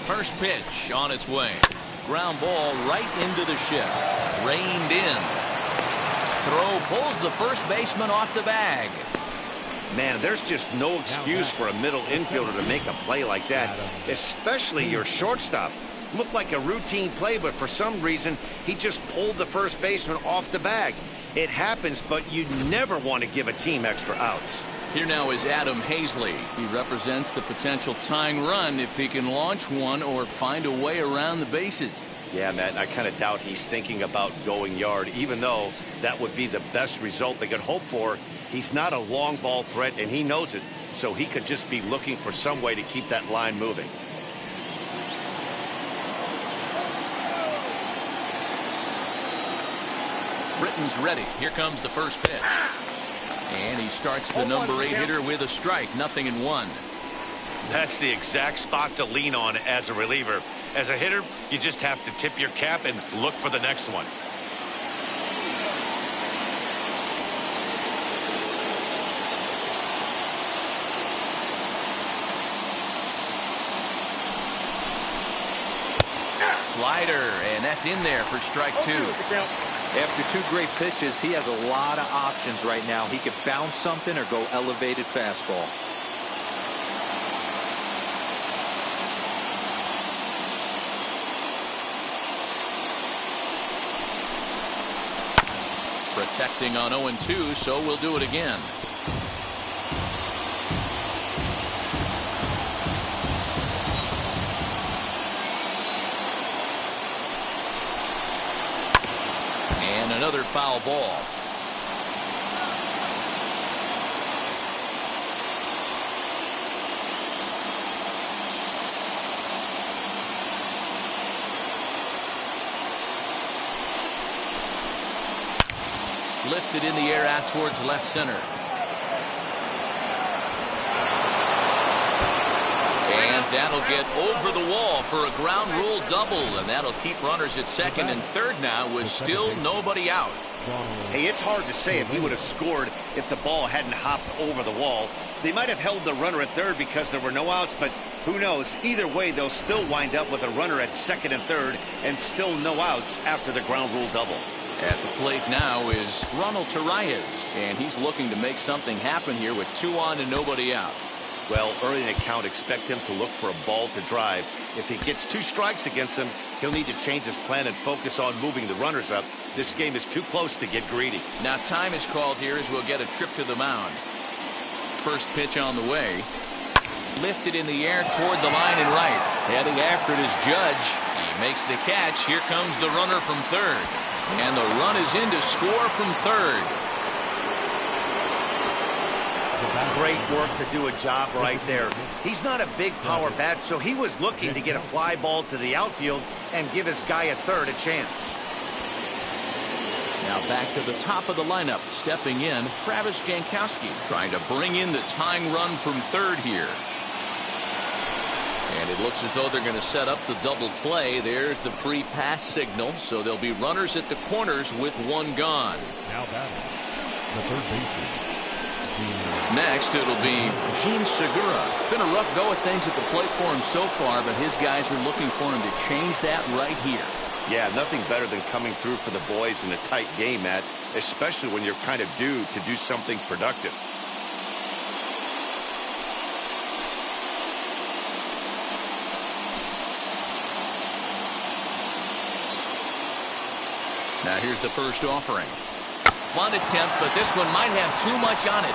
First pitch on its way. Ground ball right into the shift. Reined in. Throw pulls the first baseman off the bag. Man, there's just no excuse for a middle infielder to make a play like that, especially your shortstop. Looked like a routine play, but for some reason, he just pulled the first baseman off the bag. It happens, but you never want to give a team extra outs. Here now is Adam Hazley. He represents the potential tying run if he can launch one or find a way around the bases. Yeah, Matt, I kind of doubt he's thinking about going yard, even though that would be the best result they could hope for. He's not a long ball threat, and he knows it, so he could just be looking for some way to keep that line moving. Britton's ready. Here comes the first pitch. And he starts the number 8 hitter with a strike. 0-1. That's the exact spot to lean on as a reliever. As a hitter, you just have to tip your cap and look for the next one. Slider, and that's in there for strike 2. After 2 great pitches, he has a lot of options right now. He could bounce something or go elevated fastball. Protecting on 0-2, so we'll do it again. And another foul ball. Lifted in the air out towards left center. And that'll get over the wall for a ground rule double, and that'll keep runners at second and third now with still nobody out. Hey, it's hard to say if he would have scored if the ball hadn't hopped over the wall. They might have held the runner at third because there were no outs, but who knows? Either way, they'll still wind up with a runner at second and third and still no outs after the ground rule double. At the plate now is Ronald Torres, and he's looking to make something happen here with 2 on and nobody out. Well, early in the count, expect him to look for a ball to drive. If he gets 2 strikes against him, he'll need to change his plan and focus on moving the runners up. This game is too close to get greedy. Now time is called here as we'll get a trip to the mound. First pitch on the way. Lifted in the air toward the line and right. Heading after it is Judge. He makes the catch. Here comes the runner from third. And the run is in to score from third. Great work to do a job right there. He's not a big power bat, so he was looking to get a fly ball to the outfield and give his guy at third a chance. Now back to the top of the lineup. Stepping in, Travis Jankowski trying to bring in the tying run from third here. And it looks as though they're going to set up the double play. There's the free pass signal. So there'll be runners at the corners with one gone. Now batting, the third baseman. Next, it'll be Jean Segura. It's been a rough go of things at the plate for him so far, but his guys are looking for him to change that right here. Yeah, nothing better than coming through for the boys in a tight game, Matt, especially when you're kind of due to do something productive. Now here's the first offering. One attempt, but this one might have too much on it.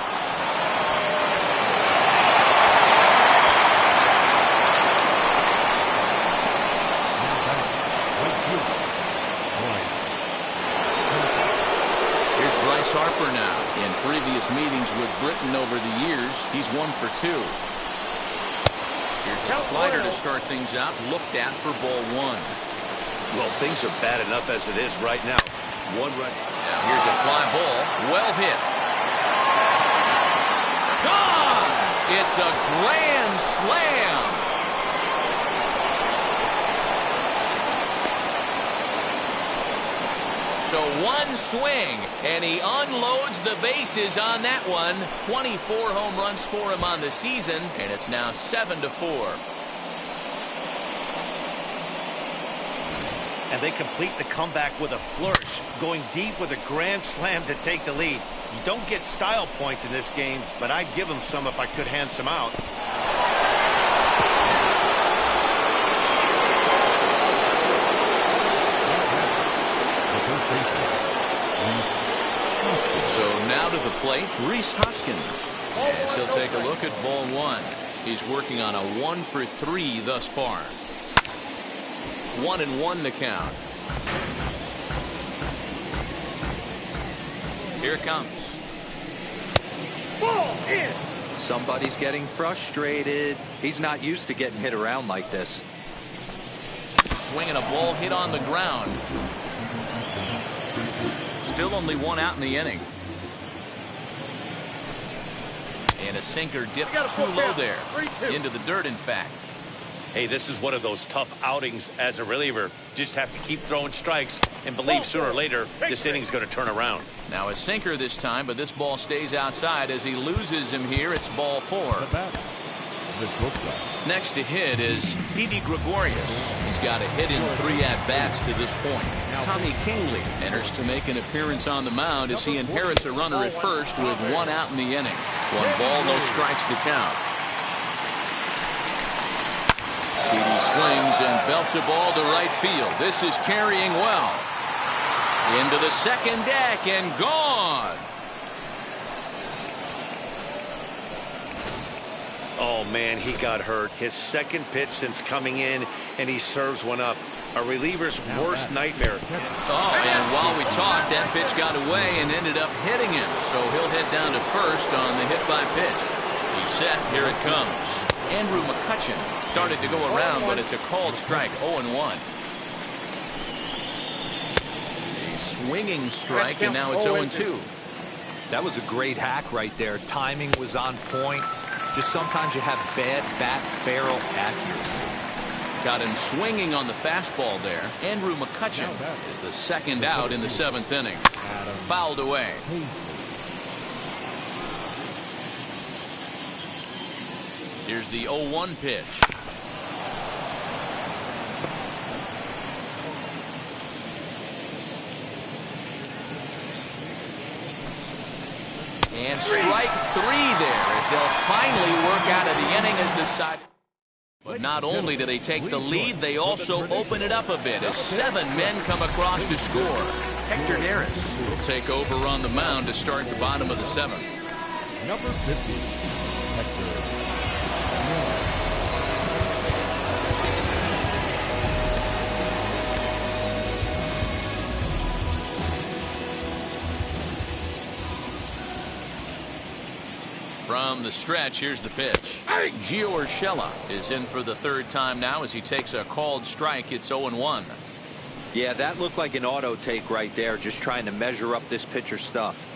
Here's Bryce Harper now. In previous meetings with Britton over the years, he's 1 for 2. Here's a slider to start things out, looked at for ball 1. Well, things are bad enough as it is right now. One run. Now here's a fly ball. Well hit. Gone! It's a grand slam. So one swing, and he unloads the bases on that one. 24 home runs for him on the season, and it's now 7-4. And they complete the comeback with a flourish, going deep with a grand slam to take the lead. You don't get style points in this game, but I'd give them some if I could hand some out. So now to the plate, Rhys Hoskins. As he'll take a look at ball 1. He's working on a 1 for 3 thus far. 1-1 to count. Here it comes. Ball in. Somebody's getting frustrated. He's not used to getting hit around like this. Swinging a ball hit on the ground. Still only 1 out in the inning. And a sinker dips too low there. Into the dirt, in fact. Hey, this is one of those tough outings as a reliever. Just have to keep throwing strikes and believe sooner or later this inning's going to turn around. Now a sinker this time, but this ball stays outside as he loses him here. It's ball 4. Next to hit is Didi Gregorius. He's got a hit in 3 at-bats to this point. Tommy Kingley enters to make an appearance on the mound as he inherits a runner at first with 1 out in the inning. 1 ball, no strikes to count. Didi swings and belts a ball to right field. This is carrying well. Into the second deck and gone. Oh, man, he got hurt. His second pitch since coming in, and he serves one up. A reliever's worst nightmare. Oh, and while we talked, that pitch got away and ended up hitting him. So he'll head down to first on the hit by pitch. He's set. Here it comes. Andrew McCutchen started to go around, but it's a called strike. 0-1. A swinging strike, and now it's 0-2. That was a great hack right there. Timing was on point. Just sometimes you have bad bat barrel accuracy. Got him swinging on the fastball there. Andrew McCutchen is the second out in the 7th inning. Fouled away. Here's the 0-1 pitch. And strike 3 there as they'll finally work out of the inning as decided. But not only do they take the lead, they also open it up a bit as 7 men come across to score. Hector Neris will take over on the mound to start the bottom of the 7th. Number 50, Hector. From the stretch, here's the pitch. Gio Urshela is in for the third time now as he takes a called strike. It's 0-1. Yeah, that looked like an auto take right there, just trying to measure up this pitcher's stuff.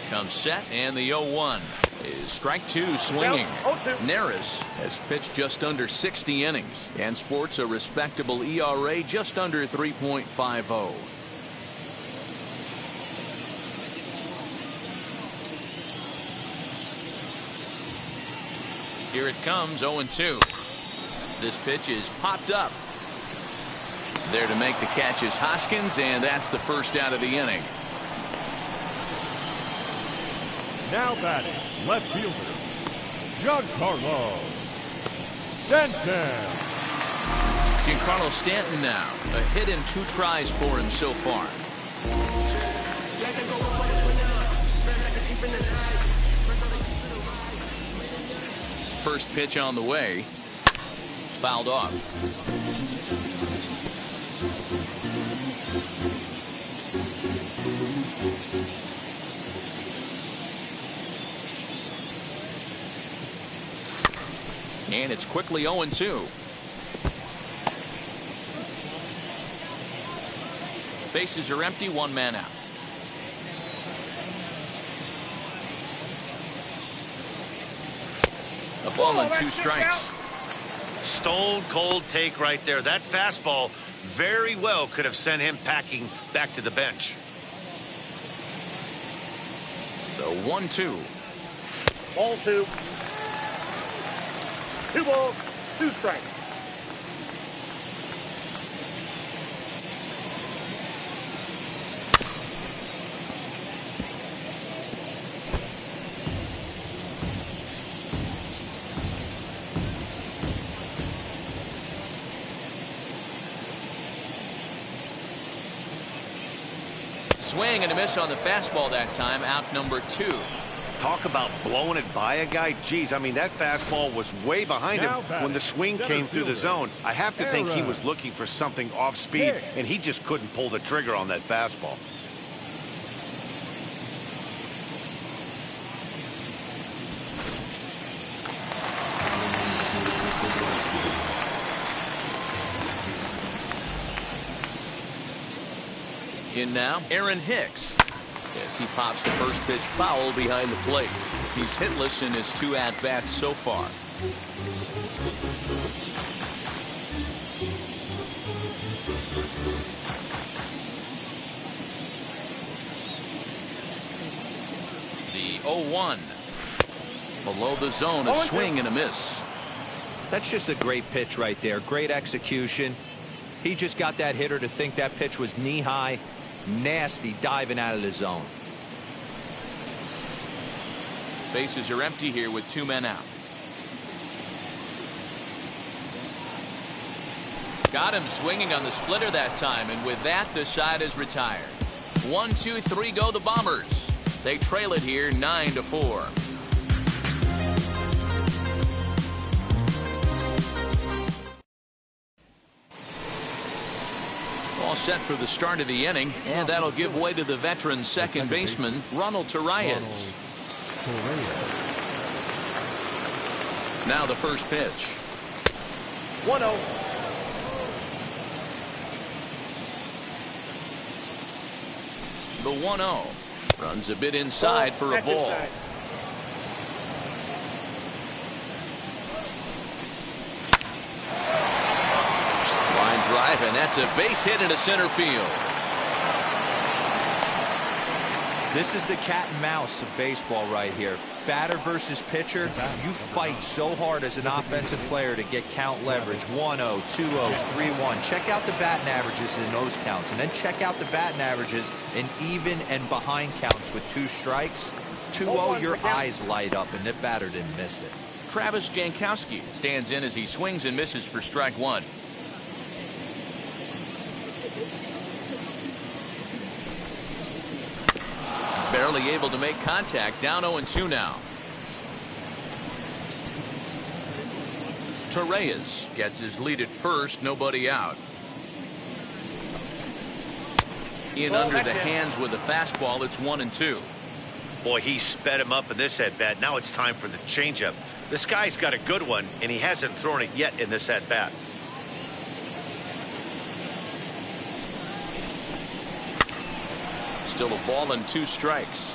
Comes set, and the 0-1 is strike two swinging. Neris has pitched just under 60 innings and sports a respectable ERA just under 3.50. Here it comes, 0-2. This pitch is popped up. There to make the catch is Hoskins, and that's the first out of the inning. Now batting, left fielder, Giancarlo Stanton. Giancarlo Stanton now. A hit and 2 tries for him so far. First pitch on the way. Fouled off. And it's quickly 0-2. Bases are empty, 1 man out. A ball and 2 strikes. Stone cold take right there. That fastball very well could have sent him packing back to the bench. The 1-2. Ball 2. 2 balls, 2 strikes. Swing and a miss on the fastball that time. Out number 2. Talk about blowing it by a guy. Geez, I mean, that fastball was way behind him when the swing came through the zone. I have to think he was looking for something off speed, and he just couldn't pull the trigger on that fastball. In now, Aaron Hicks. As he pops the first pitch foul behind the plate. He's hitless in his 2 at-bats so far. The 0-1. Below the zone, a swing and a miss. That's just a great pitch right there. Great execution. He just got that hitter to think that pitch was knee-high. Nasty diving out of the zone. Bases are empty here with 2 men out. Got him swinging on the splitter that time, and with that, the side is retired. 1, 2, 3 go the Bombers. They trail it here 9-4. All set for the start of the inning, and that'll give way to the veteran second baseman, Ronald Torreyes. Now the first pitch. 1-0. The 1-0. Runs a bit inside for a ball. Line drive, and that's a base hit into center field. This is the cat and mouse of baseball right here. Batter versus pitcher. You fight so hard as an offensive player to get count leverage. 1-0, 2-0, 3-1. Check out the batting averages in those counts, and then check out the batting averages in even and behind counts with 2 strikes. 2-0, your eyes light up, and the batter didn't miss it. Travis Jankowski stands in as he swings and misses for strike 1. Barely able to make contact. Down 0-2 now. Torreyes gets his lead at first. Nobody out. In under the hands with a fastball, it's 1-2. Boy, he sped him up in this at-bat. Now it's time for the changeup. This guy's got a good one, and he hasn't thrown it yet in this at-bat. Still a ball and 2 strikes.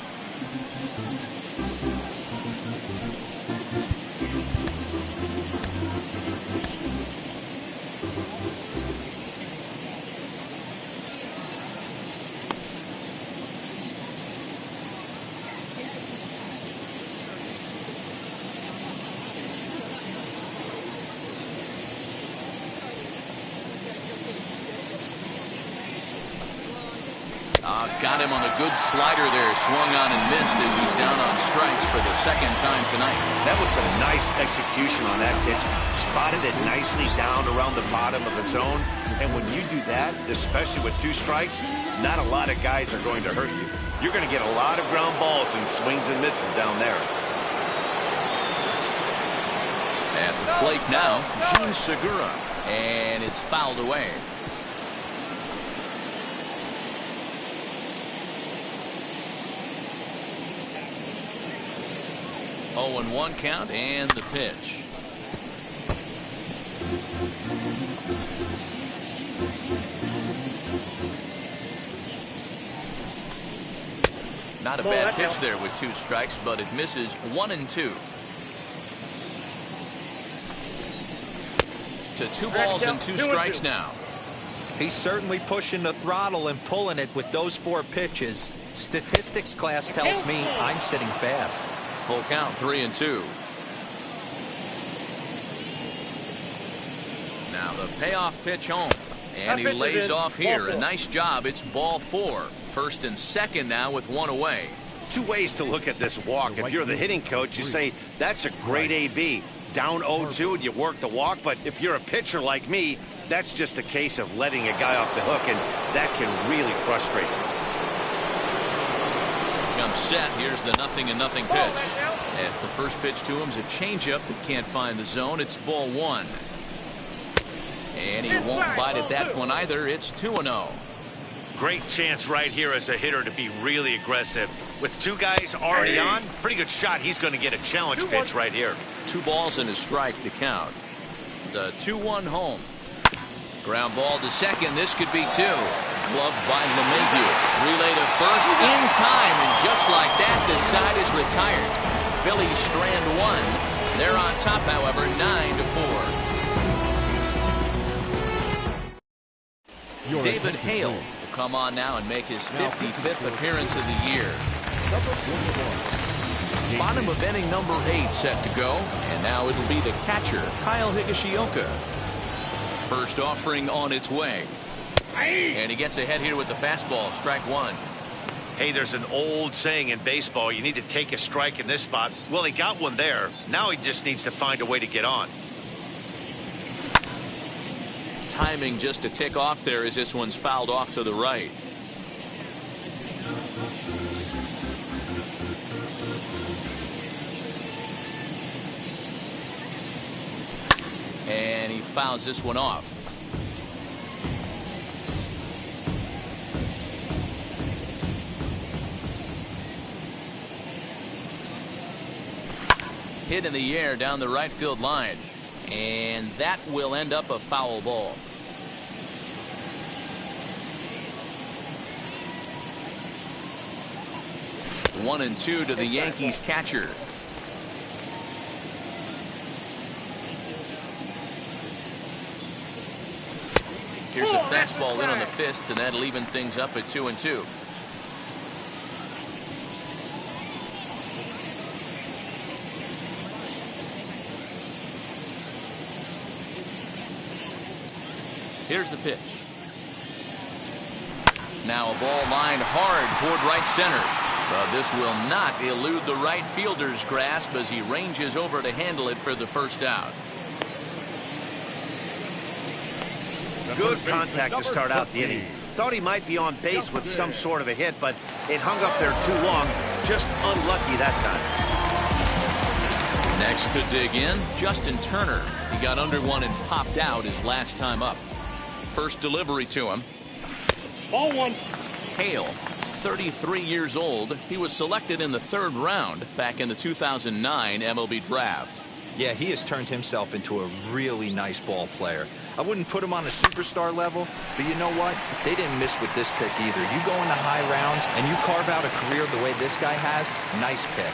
Got him on a good slider there. Swung on and missed as he's down on strikes for the second time tonight. That was some nice execution on that pitch. Spotted it nicely down around the bottom of the zone. And when you do that, especially with 2 strikes, not a lot of guys are going to hurt you. You're going to get a lot of ground balls and swings and misses down there. At the plate now, Jean Segura. And it's fouled away. 0-1 count and the pitch. Not a bad pitch there with 2 strikes, but it misses 1-2. To 2 balls and 2 strikes now. He's certainly pushing the throttle and pulling it with those 4 pitches. Statistics class tells me I'm sitting fast. Full count, 3-2. Now the payoff pitch home. And he lays off here. A nice job. It's ball 4. First and second now with 1 away. 2 ways to look at this walk. If you're the hitting coach, you say, that's a great AB. Down 0-2 and you work the walk. But if you're a pitcher like me, that's just a case of letting a guy off the hook, and that can really frustrate you. Comes set. Here's the 0-0 pitch. As the first pitch to him is a changeup that can't find the zone. It's ball 1. And he won't bite at that one either. It's 2-0. Great chance right here as a hitter to be really aggressive. With 2 guys already on, pretty good shot. He's going to get a challenge pitch right here. 2 balls and a strike to count. The 2-1 home. Ground ball to second. This could be 2. Gloved by LeMahieu. Relay to first in time, and just like that, the side is retired. Phillies strand 1. They're on top, however, 9-4. David Hale will come on now and make his 55th appearance of the year. Bottom of inning number 8 set to go, and now it'll be the catcher, Kyle Higashioka. First offering on its way. And he gets ahead here with the fastball. Strike 1. Hey, there's an old saying in baseball, you need to take a strike in this spot. Well, he got one there. Now he just needs to find a way to get on. Timing just to tick off there as this one's fouled off to the right. And he fouls this one off. Hit in the air down the right field line. And that will end up a foul ball. One and 2 to the Yankees catcher. Here's a fastball in on the fist, and that'll even things up at 2-2. Here's the pitch. Now a ball lined hard toward right center. But this will not elude the right fielder's grasp as he ranges over to handle it for the first out. Good contact to start out the inning. Thought he might be on base with some sort of a hit, but it hung up there too long. Just unlucky that time. Next to dig in, Justin Turner. He got under one and popped out his last time up. First delivery to him. Ball 1. Hale. 33 years old. He was selected in the 3rd round back in the 2009 MLB draft. Yeah, he has turned himself into a really nice ball player. I wouldn't put him on a superstar level, but you know what? They didn't miss with this pick either. You go into high rounds and you carve out a career the way this guy has, nice pick.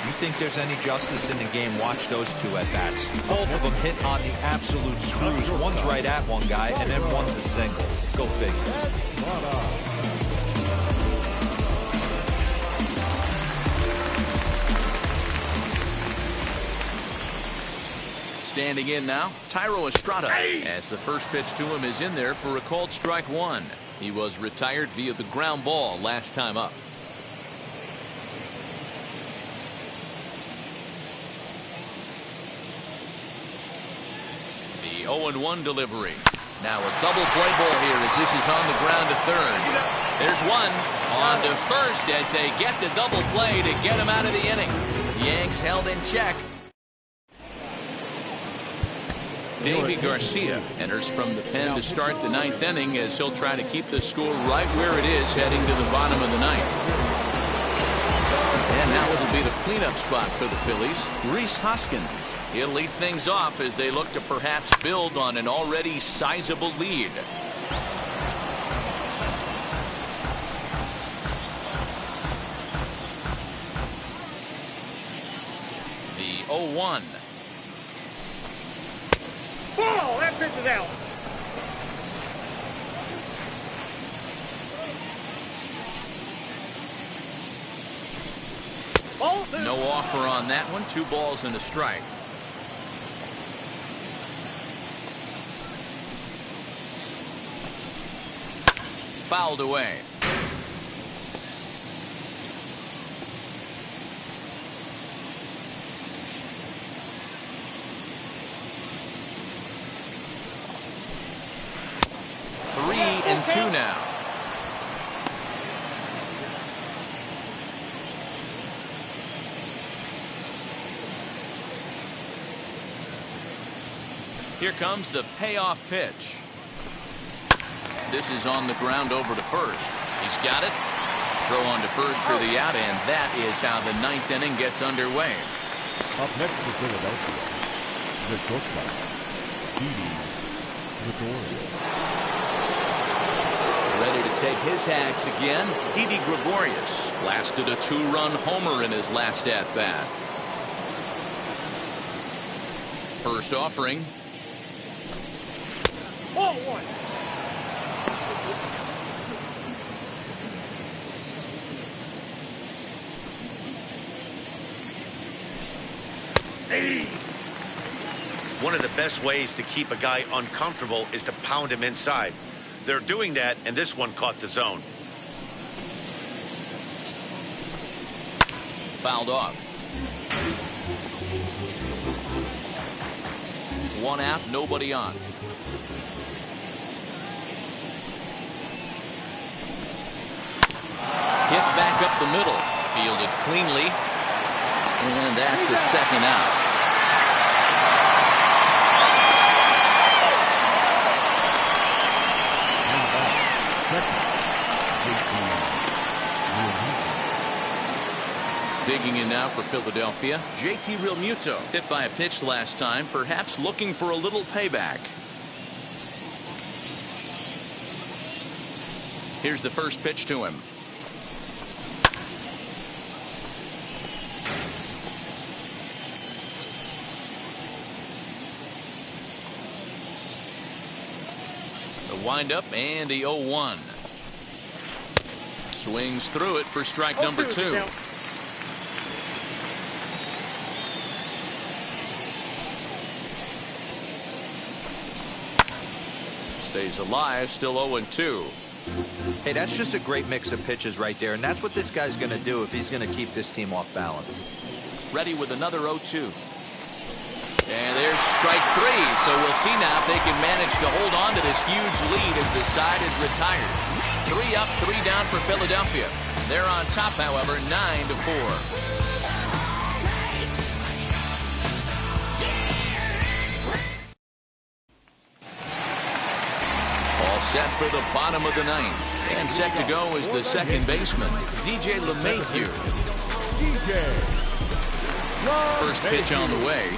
You think there's any justice in the game, watch those two at-bats. Both of them hit on the absolute screws. One's right at one guy, and then one's a single. Go figure. Standing in now, Thairo Estrada, as the first pitch to him is in there for a called strike 1. He was retired via the ground ball last time up. The 0-1 delivery. Now a double play ball here as this is on the ground to third. There's one on to first as they get the double play to get him out of the inning. Yanks held in check. Davy Garcia enters from the pen to start the 9th inning as he'll try to keep the score right where it is heading to the bottom of the 9th. And now it'll be the cleanup spot for the Phillies. Rhys Hoskins. He'll lead things off as they look to perhaps build on an already sizable lead. The 0-1. Ball! That pitch is out. Ball 2. No offer on that one. 2 balls and a strike. Fouled away. Three and 2 now. Here comes the payoff pitch. This is on the ground over to first. He's got it. Throw on to first for the out, and that is how the 9th inning gets underway. Up next for Philadelphia, the shortstop, Didi Gregorius. Ready to take his hacks again. Didi Gregorius blasted a 2-run homer in his last at-bat. First offering. Ball 1. One of the best ways to keep a guy uncomfortable is to pound him inside. They're doing that, and this one caught the zone. Fouled off. 1 out, nobody on. Hit back up the middle. Fielded cleanly. And that's the 2nd out. Digging in now for Philadelphia, JT Realmuto. Hit by a pitch last time, perhaps looking for a little payback. Here's the first pitch to him. The windup and the 0-1. Swings through it for strike number 2. Stays alive, still 0-2. Hey, that's just a great mix of pitches right there, and that's what this guy's going to do if he's going to keep this team off balance. Ready with another 0-2. And there's strike 3, so we'll see now if they can manage to hold on to this huge lead as the side is retired. 3 up, 3 down for Philadelphia. They're on top, however, 9-4. set for the bottom of the ninth. And set to go is the second baseman, DJ LeMahieu. DJ First pitch on the way.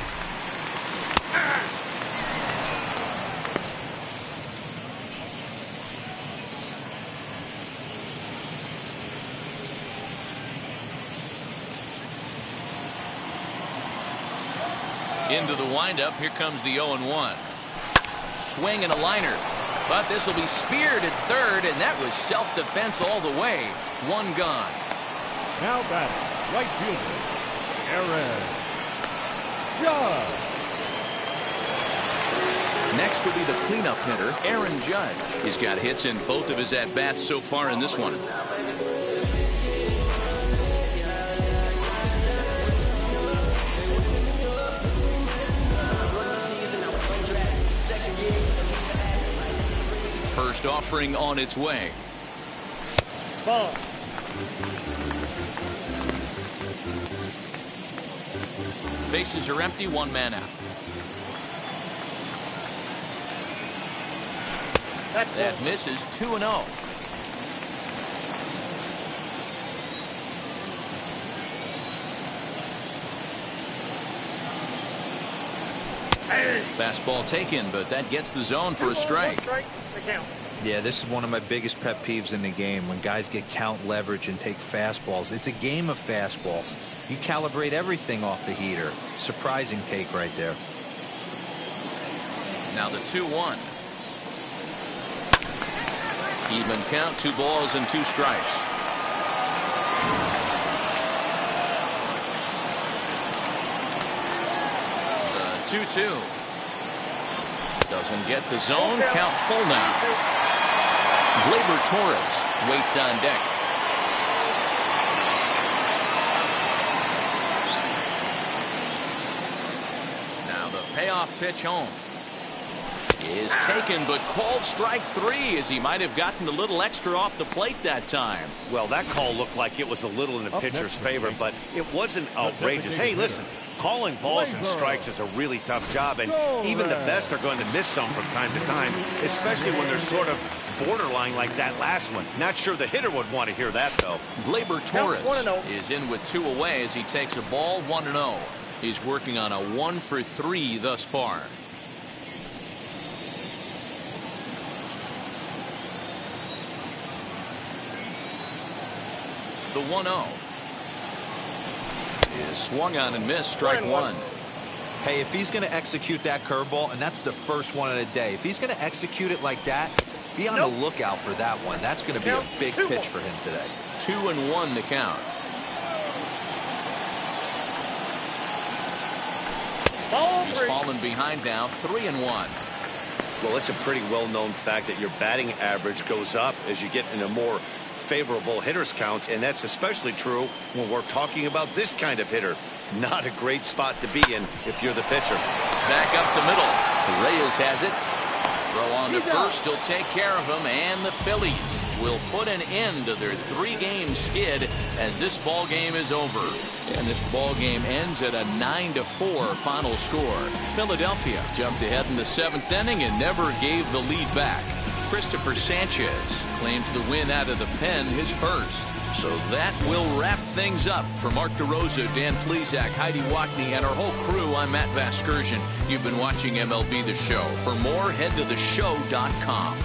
Into the windup. Here comes the 0-1. Swing and a liner. But this will be speared at third, and that was self-defense all the way. One gone. Now batting, right fielder, Aaron Judge. Next will be the cleanup hitter, Aaron Judge. He's got hits in both of his at-bats so far in this one. First offering on its way. Ball. Bases are empty, one man out. That misses. 2-0. Fastball taken, but that gets the zone for a strike. Yeah, this is one of my biggest pet peeves in the game, when guys get count leverage and take fastballs. It's a game of fastballs. You calibrate everything off the heater. Surprising take right there. Now the 2-1. Even count, 2 balls and 2 strikes. The 2-2. Doesn't get the zone. Count full now. Gleyber Torres waits on deck. Now the payoff pitch home is taken, but called strike 3, as he might have gotten a little extra off the plate that time. Well, that call looked like it was a little in the pitcher's favor, but it wasn't outrageous. Hey, listen, calling balls and strikes is a really tough job, and even the best are going to miss some from time to time, especially when they're sort of borderline like that last one. Not sure the hitter would want to hear that, though. Gleyber Torres is in with 2 away as he takes a ball. 1-0. He's working on a 1-for-3 thus far. The 1-0 is swung on and missed. Strike 1. Hey, if he's going to execute that curveball, and that's the first one of the day, if he's going to execute it like that, be on the lookout for that one. That's going to be a big pitch for him today. 2-1 to count. He's fallen behind now. 3-1. Well, it's a pretty well-known fact that your batting average goes up as you get into more favorable hitters counts, and that's especially true when we're talking about this kind of hitter. Not a great spot to be in if you're the pitcher. Back up the middle. Reyes has it. Throw on to first. He'll take care of him, and the Phillies will put an end to their 3-game skid as this ball game is over. And this ball game ends at a 9-4 final score. Philadelphia jumped ahead in the 7th inning and never gave the lead back. Christopher Sanchez claims the win out of the pen, his first. So that will wrap things up. For Mark DeRosa, Dan Plesac, Heidi Watney, and our whole crew, I'm Matt Vasgersian. You've been watching MLB The Show. For more, head to theshow.com.